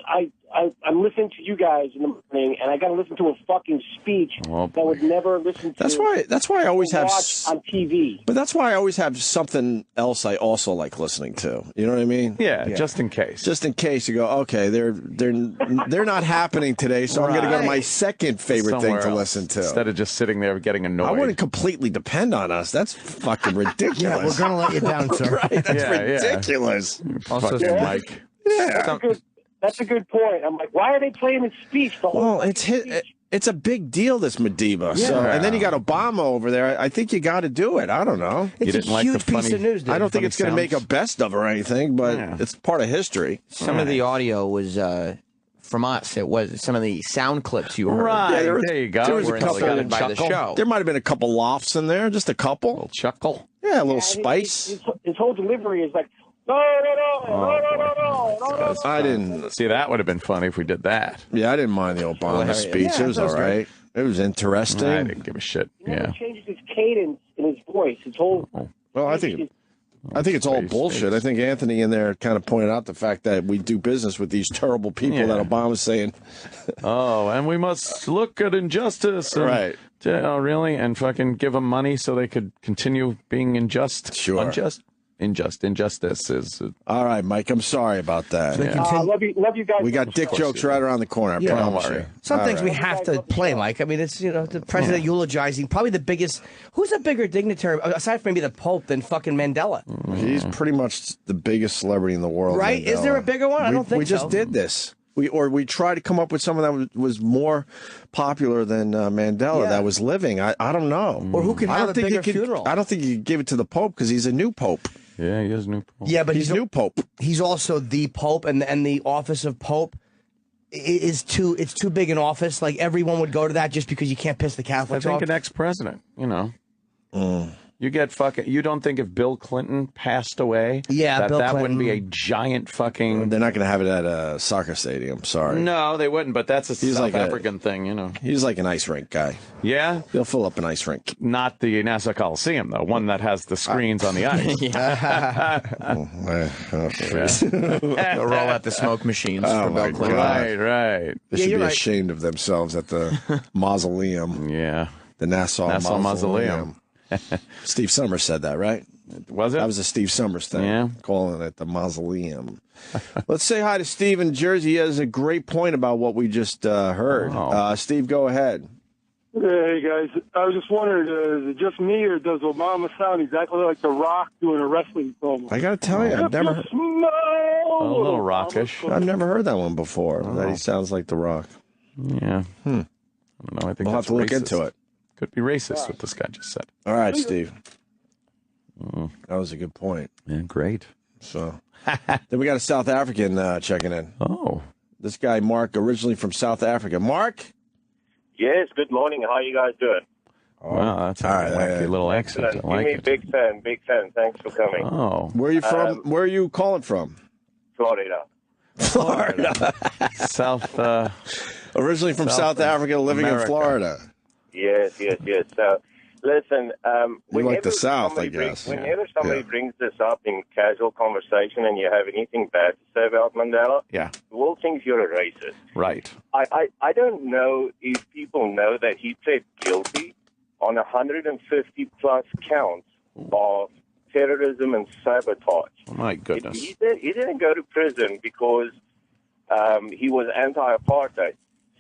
I'm listening to you guys in the morning, and I got to listen to a fucking speech that I would never listen to. That's why I always have watch on TV. But that's why I always have something else I also like listening to. You know what I mean? Yeah, just in case. Just in case you go, okay, they're not happening today, so I'm going to go to my second favorite thing to listen to instead of just sitting there getting annoyed. I wouldn't completely depend on us. That's fucking ridiculous. Yeah, we're going to let you down, sir. Right? That's ridiculous. Also, Mike. Yeah. That's a good point. I'm like, why are they playing his speech? It's a big deal, this Madiba. Yeah. So, and then you got Obama over there. I think you got to do it. I don't know. It's a huge piece of news. I don't think it's going to make a best of or anything, but it's part of history. Some of the audio was from us. It was some of the sound clips you heard. Right. Yeah, there you go. There was were a couple instigated by the show. There might have been a couple lofts in there, just a couple. A little chuckle. Yeah, a little spice. His whole delivery is like, no. I didn't see. That would have been funny if we did that. Yeah, I didn't mind the Obama speech. Yeah, it was all right. It was interesting. I didn't give a shit. He changes his cadence in his voice. His whole. Well, I think it's all bullshit. I think Anthony in there kind of pointed out the fact that we do business with these terrible people that Obama's saying. And we must look at injustice. And, right. Oh, really? And fucking give them money so they could continue being unjust. Sure. Injustice is. All right, Mike. I'm sorry about that. Love you guys. We got dick jokes right around the corner. I promise you. Some things we have to play, Mike. I mean, it's the president eulogizing probably the biggest. Who's a bigger dignitary aside from maybe the Pope than fucking Mandela? He's pretty much the biggest celebrity in the world. Right? Mandela. Is there a bigger one? I don't think so. We just did this. We tried to come up with someone that was more popular than Mandela that was living. I don't know. Or who can have a bigger funeral? I don't think you could give it to the Pope because he's a new Pope. Yeah, he is new Pope. Yeah, but he's new Pope. He's also the Pope, and the office of Pope is too big an office. Like everyone would go to that just because you can't piss the Catholics I off. think an ex-president, you know. You get fucking. You don't think if Bill Clinton passed away, Bill that Clinton. wouldn't be a giant fucking. They're not going to have it at a soccer stadium. Sorry. No, they wouldn't. But that's a South African thing, you know. He's like an ice rink guy. Yeah, they'll fill up an ice rink. Not the Nassau Coliseum though. One that has the screens on the ice. They'll roll out the smoke machines for Bill Clinton. Right. They should be ashamed of themselves at the mausoleum. Yeah, the Nassau Mausoleum. Steve Summers said that, right? Was it? That was a Steve Summers thing. Yeah. Calling it the mausoleum. Let's say hi to Steve in Jersey. He has a great point about what we just heard. Steve, go ahead. Hey, guys. I was just wondering, is it just me, or does Obama sound exactly like The Rock doing a wrestling promo? I got to tell you, I've never... A little rockish. I've never heard that one before, that he sounds like The Rock. Yeah. I don't know. I think we'll have to look into it. Could be racist, what this guy just said. All right, Steve. That was a good point. Yeah, great. So then we got a South African checking in. Oh. This guy, Mark, originally from South Africa. Mark? Yes, good morning. How are you guys doing? Wow, that's a wacky little accent. I like it. Big fan. Thanks for coming. Oh. Where are you from? Where are you calling from? Florida. South. Originally from South Africa, living in Florida. Yes. So, listen. You like the South, I guess. Whenever somebody brings this up in casual conversation and you have anything bad to say about Mandela, the world thinks you're a racist. Right. I don't know if people know that he pled guilty on 150-plus counts of terrorism and sabotage. Oh, my goodness. He didn't go to prison because he was anti-apartheid.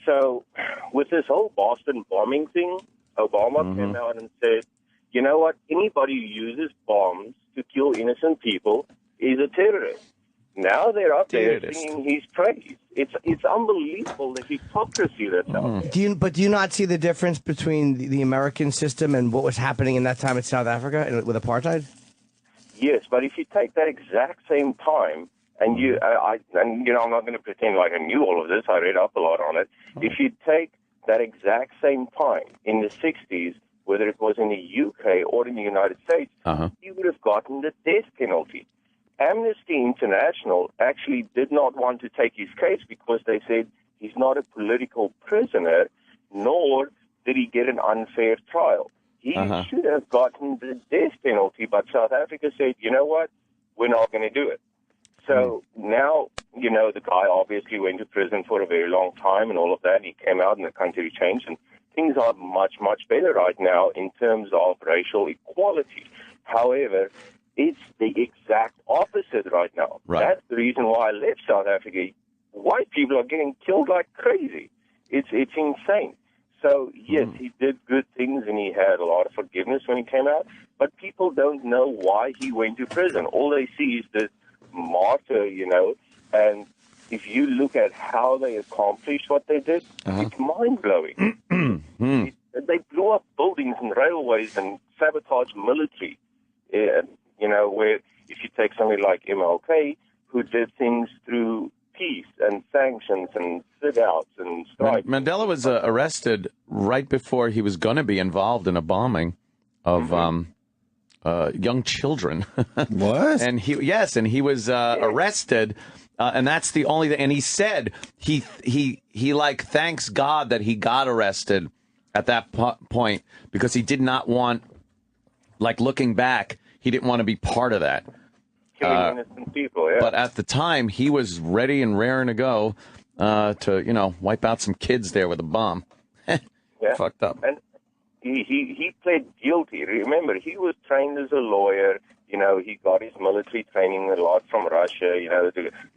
So with this whole Boston bombing thing, Obama came out and said, you know what, anybody who uses bombs to kill innocent people is a terrorist. Now they're up there singing his praise. It's unbelievable the hypocrisy that's out there. Do you not see the difference between the American system and what was happening in that time in South Africa with apartheid? Yes, but if you take that exact same time, and I'm not going to pretend like I knew all of this. I read up a lot on it. If you take that exact same time in the 60s, whether it was in the UK or in the United States, he would have gotten the death penalty. Amnesty International actually did not want to take his case because they said he's not a political prisoner, nor did he get an unfair trial. He should have gotten the death penalty, but South Africa said, you know what, we're not going to do it. So now, the guy obviously went to prison for a very long time and all of that. And he came out and the country changed, and things are much, much better right now in terms of racial equality. However, it's the exact opposite right now. Right. That's the reason why I left South Africa. White people are getting killed like crazy. It's insane. So, yes, he did good things and he had a lot of forgiveness when he came out, but people don't know why he went to prison. All they see is this martyr, and if you look at how they accomplished what they did, it's mind-blowing. They blew up buildings and railways and sabotaged military, where if you take somebody like MLK, who did things through peace and sanctions and sit-outs and strikes. Mandela was arrested right before he was going to be involved in a bombing of young children. What? And he was arrested, and that's the only thing. And he said he thanks God that he got arrested at that point because he did not want, looking back, he didn't want to be part of that. Killing innocent people, But at the time, he was ready and raring to go to wipe out some kids there with a bomb. Fucked up. And he pled guilty. Remember, he was trained as a lawyer. He got his military training a lot from Russia.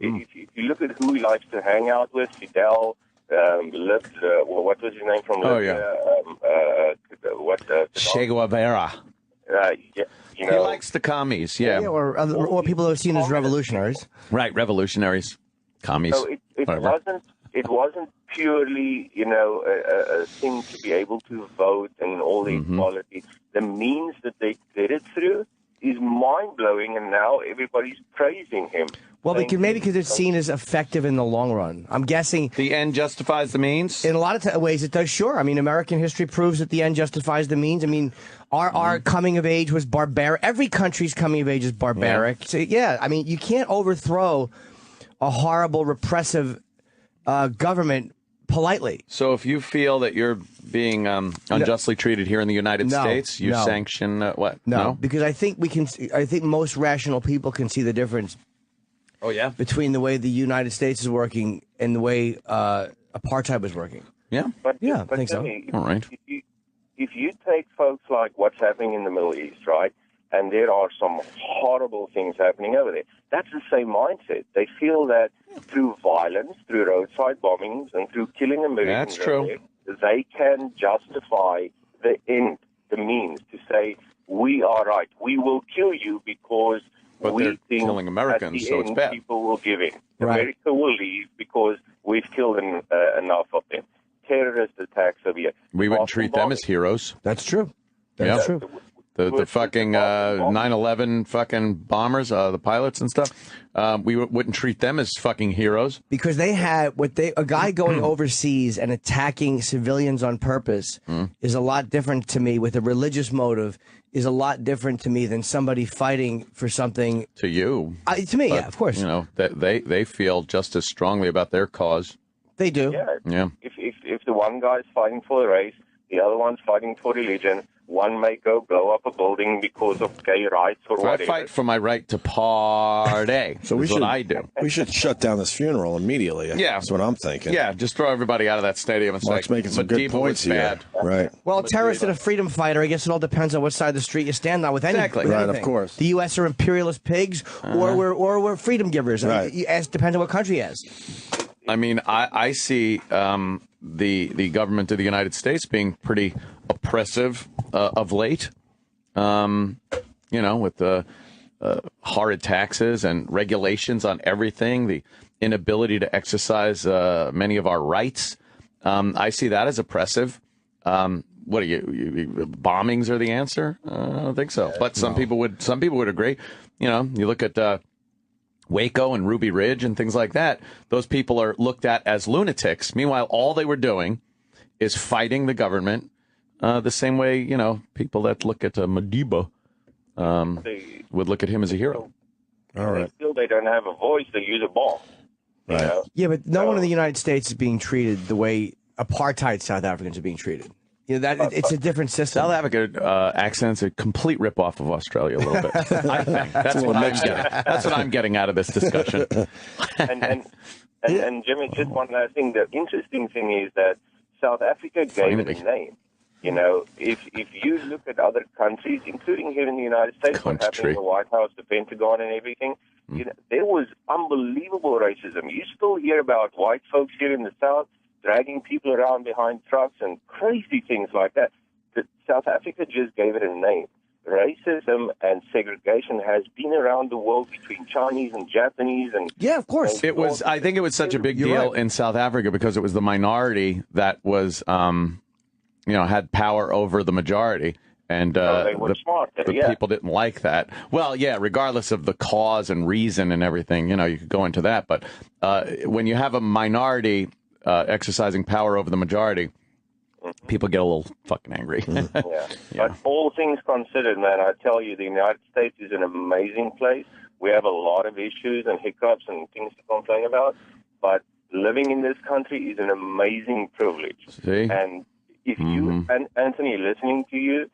If you look at who he likes to hang out with, Fidel, what was his name from Libya? Che Guevara. He likes the commies, or people who are seen as revolutionaries. Right, revolutionaries, commies. So it wasn't purely, a thing to be able to vote and all the equality. The means that they did it through is mind-blowing, and now everybody's praising him. Well, because it's seen as effective in the long run. I'm guessing the end justifies the means. In a lot of ways, it does. Sure. I mean, American history proves that the end justifies the means. I mean, our coming of age was barbaric. Every country's coming of age is barbaric. Yeah. So yeah, I mean, you can't overthrow a horrible repressive government politely. So if you feel that you're being unjustly treated here in the United States, you sanction what? No, because I think I think most rational people can see the difference. Oh yeah, between the way the United States is working and the way apartheid was working. Yeah, but I think so. All right. If you take folks like what's happening in the Middle East, right, and there are some horrible things happening over there, that's the same mindset. They feel that through violence, through roadside bombings, and through killing Americans, that's true. They can justify the end, the means, to say, we are right. We will kill you because but we they're think killing Americans, so it's bad. People will give in. Right. America will leave because we've killed enough of them. Terrorist attacks over here. We wouldn't treat them as heroes. That's true. That's true. The fucking 9/11 fucking bombers, the pilots and stuff. We wouldn't treat them as fucking heroes because they had a guy going overseas and attacking civilians on purpose is a lot different to me with a religious motive. Is a lot different to me than somebody fighting for something. To you, to me, yeah, of course. You know that they feel just as strongly about their cause. They do. Yeah. If the one guy's fighting for a race, the other one's fighting for religion. One may go blow up a building because of gay rights or whatever. I fight for my right to party. So That's what I do. We should shut down this funeral immediately. Yeah, that's what I'm thinking. Yeah, just throw everybody out of that stadium and Mark's say, making some good points here. Bad. Right. Well, a terrorist and a freedom fighter, I guess it all depends on what side of the street you stand on with anything. Exactly. With Right, anything. of course. The U.S. are imperialist pigs, or we're freedom givers. Right. It depends on what country he has. I mean, I see the government of the United States being pretty oppressive of late. You know, with the horrid taxes and regulations on everything, the inability to exercise many of our rights. I see that as oppressive. What are you bombings are the answer? I don't think so. But some people would agree. You know, you look at Waco and Ruby Ridge and things like that. Those people are looked at as lunatics. Meanwhile, all they were doing is fighting the government. The same way, you know, people that look at Madiba would look at him as a hero. All right. Still, they don't have a voice. They use a bomb. Right. You know? Yeah, but no one in the United States is being treated the way apartheid South Africans are being treated. You know, it's a different system. South Africa accent's a complete ripoff of Australia a little bit. I think. That's what I'm getting. That's what I'm getting out of this discussion. And Jimmy, just one last thing. The interesting thing is that South Africa gave it a name. You know, if you look at other countries, including here in the United States, what's happening in the White House, the Pentagon, and everything, you know, there was unbelievable racism. You still hear about white folks here in the South dragging people around behind trucks and crazy things like that. But South Africa just gave it a name. Racism and segregation has been around the world between Chinese and Japanese, and yeah, of course, it was. I think it was such a big deal in South Africa because it was the minority that was. You know, had power over the majority, and the people didn't like that. Well, yeah, regardless of the cause and reason and everything, you know, you could go into that. But when you have a minority exercising power over the majority, people get a little fucking angry. But all things considered, man, I tell you, the United States is an amazing place. We have a lot of issues and hiccups and things to complain about, but living in this country is an amazing privilege. See? And if you, and Anthony, listening to you,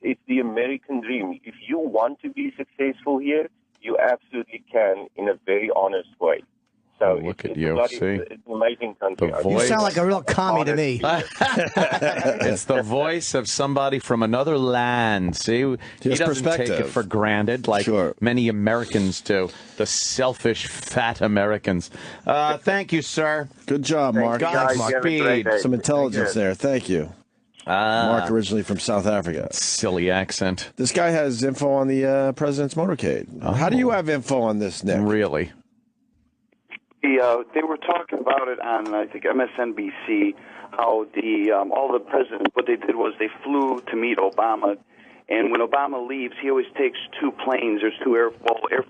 it's the American dream. If you want to be successful here, you absolutely can in a very honest way. So look at you. See? It's an amazing country. You sound like a real commie to me. It's the voice of somebody from another land. See, he doesn't take it for granted like many Americans do. The selfish, fat Americans. Thank you, sir. Good job, Mark. Godspeed. Some intelligence there. Thank you. Mark, originally from South Africa. Silly accent. This guy has info on the president's motorcade. How do you have info on this, Nick? Really? They were talking about it on, I think, MSNBC, how all the presidents, what they did was they flew to meet Obama And when Obama leaves, he always takes 2 planes. There's 2 Air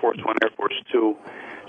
Force One, Air Force Two.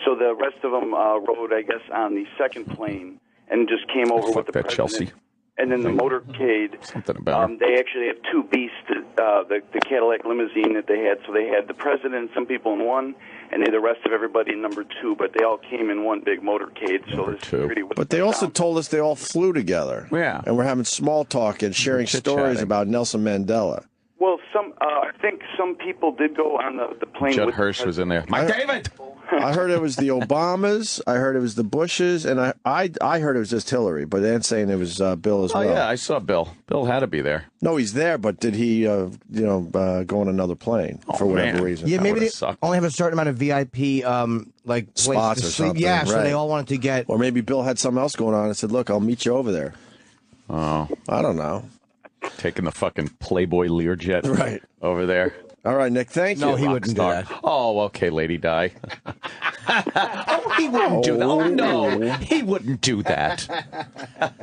So the rest of them rode, I guess, on the second plane and just came over with the president. Chelsea. And then the motorcade, Something about they actually have 2 beasts, the Cadillac limousine that they had. So they had the president and some people in one, and the rest of everybody in number 2. But they all came in one big motorcade. So this security was But they also told us they all flew together. Yeah. And we're having small talk and sharing stories about Nelson Mandela. Well, I think some people did go on the plane. Judd with Hirsch was in there. Mike David! I heard it was the Obamas. I heard it was the Bushes, and I heard it was just Hillary. But they're saying it was Bill as well. Oh yeah, I saw Bill. Bill had to be there. No, he's there, but did he, go on another plane for whatever reason? Yeah, maybe they only have a certain amount of VIP, spots or something. Yeah, so right. they all wanted to get. Or maybe Bill had something else going on and said, "Look, I'll meet you over there." Oh, I don't know. Taking the fucking Playboy Learjet over there. All right, Nick, thank you. No, he wouldn't do that. Oh, okay, Lady Di. Oh, he wouldn't do that. Oh, no, he wouldn't do that.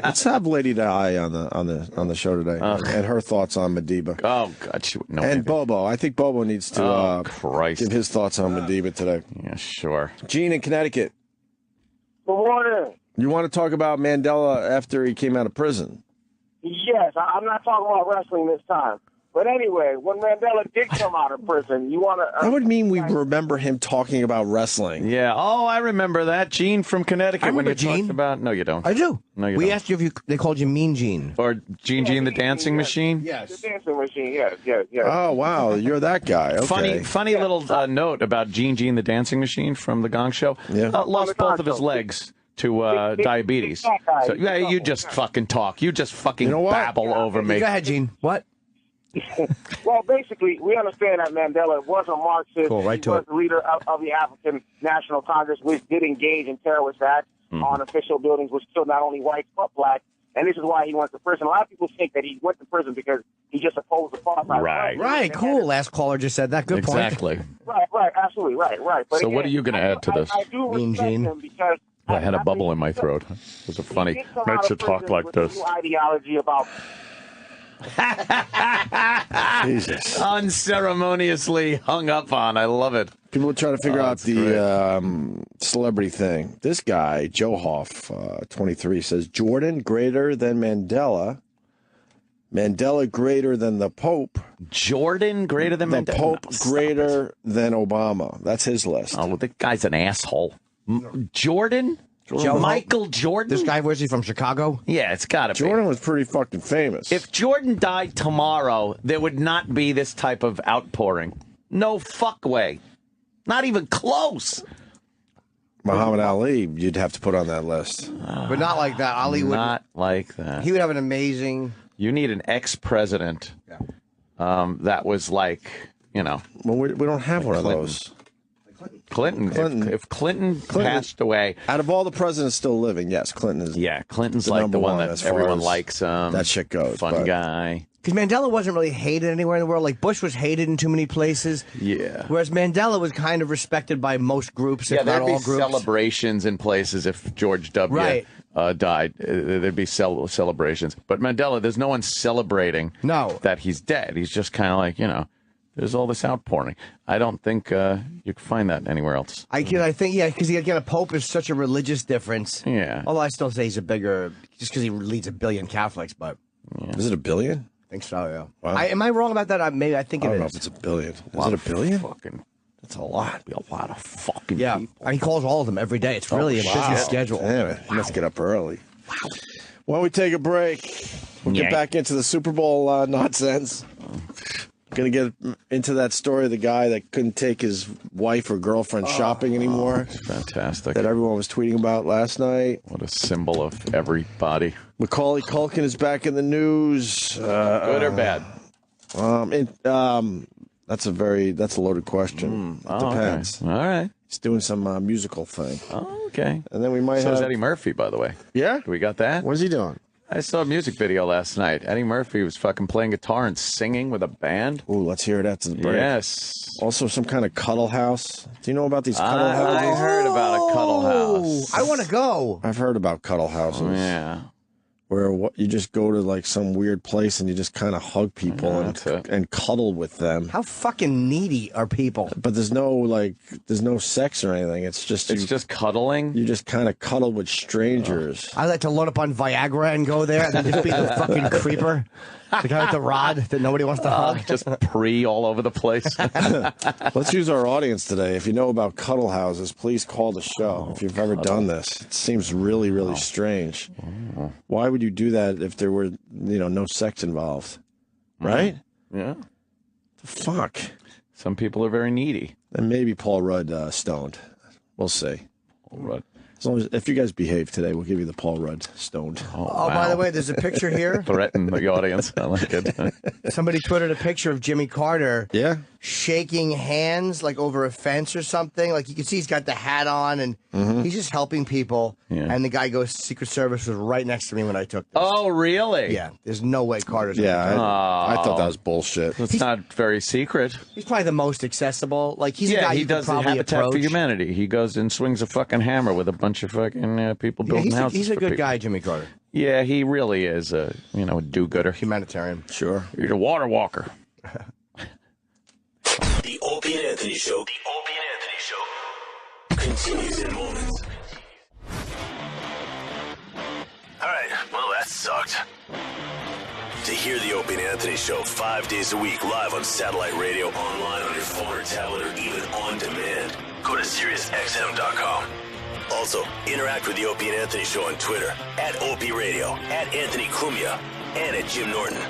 Let's have Lady Di on the show today and her thoughts on Madiba. Oh, God, she wouldn't know and anything. Bobo. I think Bobo needs to give his thoughts on Madiba today. Yeah, sure. Gene in Connecticut. Good morning. You want to talk about Mandela after he came out of prison? Yes, I'm not talking about wrestling this time. But anyway, when Mandela did come out of prison, you want to... That would mean we remember him talking about wrestling. Yeah. Oh, I remember that. Gene from Connecticut. I remember when you Gene. talked about... No, you don't. I do. No, you we don't. asked you if they called you Mean Gene. Or Gene the Dancing Machine? Yes. The Dancing Machine, yes. Oh, wow. You're that guy. Okay. Funny little note about Gene the Dancing Machine from The Gong Show. Yeah. Lost both of his legs to diabetes. So, yeah, you just fucking talk. You just fucking babble over me. Go ahead, Gene. What? Well, basically, we understand that Mandela was a Marxist. Cool, right he to was it. the leader of the African National Congress, which did engage in terrorist acts on official buildings, which killed not only whites but blacks. And this is why he went to prison. A lot of people think that he went to prison because he just opposed the apartheid. Right, cool. Last caller just said that. Good point. Exactly. Right, absolutely, right. But So again, what are you going to add to this? I do respect him because I had a bubble in my throat. It was a funny. Makes you talk like this. Ideology about. Jesus. Unceremoniously hung up on. I love it. People are trying to figure out the celebrity thing. This guy, Joe Hoff, 23, says Jordan greater than Mandela. Mandela greater than the Pope. Jordan greater than Mandela. The Pope greater than Obama. That's his list. Oh, well, the guy's an asshole. Jordan? Michael Jordan? This guy, where's he from, Chicago? Yeah, it's got to be. Jordan was pretty fucking famous. If Jordan died tomorrow, there would not be this type of outpouring. No fuck way. Not even close. Muhammad Ali, you'd have to put on that list. But not like that. Ali would not like that. He would have an amazing... You need an ex-president that was like, Well, we don't have one of those. Clinton. If Clinton passed away. Out of all the presidents still living, yes, Clinton is. Yeah, Clinton's like the one that everyone likes. That shit goes. Fun guy. Because Mandela wasn't really hated anywhere in the world. Like Bush was hated in too many places. Yeah. Whereas Mandela was kind of respected by most groups, if not there'd all be groups. celebrations in places if George W. Died. There'd be celebrations. But Mandela, there's no one celebrating that he's dead. He's just kind of like, there's all this outpouring. I don't think you can find that anywhere else. I think, because again, a pope is such a religious difference. Yeah. Although I still say he's a bigger, just because he leads 1 billion Catholics, but. Yeah. Is it 1 billion? I think so, yeah. Wow. Am I wrong about that? I think it is. I don't know if it's 1 billion. Is it 1 billion? That's a lot. A lot of fucking people. He calls all of them every day. It's really a busy schedule. Damn it. He must get up early. Wow. When we take a break, we'll get back into the Super Bowl nonsense. Going to get into that story of the guy that couldn't take his wife or girlfriend shopping anymore. Fantastic. That everyone was tweeting about last night. What a symbol of everybody. Macaulay Culkin is back in the news. Good or bad? That's a loaded question. It depends. Okay. All right. He's doing some musical thing. Oh, okay. And then we might so have... is Eddie Murphy, by the way. Yeah? We got that? What is he doing? I saw a music video last night. Eddie Murphy was fucking playing guitar and singing with a band. Ooh, let's hear it after the break. Yes. Also, some kind of cuddle house. Do you know about these cuddle houses? I heard about a cuddle house. I want to go. I've heard about cuddle houses. Yeah. where you just go to like some weird place and you just kind of hug people and cuddle with them. How fucking needy are people? But there's no sex or anything. It's just cuddling. You just kind of cuddle with strangers. I like to load up on Viagra and go there and then just be the fucking creeper. The guy with the rod that nobody wants to hug. Just pre all over the place. Let's use our audience today. If you know about cuddle houses, please call the show. If you've ever done this, it seems really, really strange. Why would you do that if there were, no sex involved? Right? Yeah. The fuck. Some people are very needy. And maybe Paul Rudd stoned. We'll see. Paul Rudd. As long as if you guys behave today, we'll give you the Paul Rudd stoned. Oh, by the way, there's a picture here. Threaten the audience. I like it. Somebody tweeted a picture of Jimmy Carter. Yeah. Shaking hands like over a fence or something. Like you can see he's got the hat on and he's just helping people. Yeah. And the guy goes, Secret Service was right next to me when I took this. Oh, really? Yeah. There's no way Carter's I thought that was bullshit. It's not very secret. He's probably the most accessible. Like he's a guy he does the Habitat for Humanity. He goes and swings a fucking hammer with a bunch of fucking people building houses. He's a for good people. guy, Jimmy Carter. Yeah, he really is a do-gooder. Humanitarian. Sure. He's a water walker. The Opie and Anthony Show. The Opie and Anthony Show continues in moments. All right, well, that sucked. To hear the Opie and Anthony Show 5 days a week live on satellite radio, online on your phone or tablet, or even on demand, go to SiriusXM.com. Also, interact with the Opie and Anthony Show on Twitter, @Opie Radio, @Anthony Cumia, and @Jim Norton.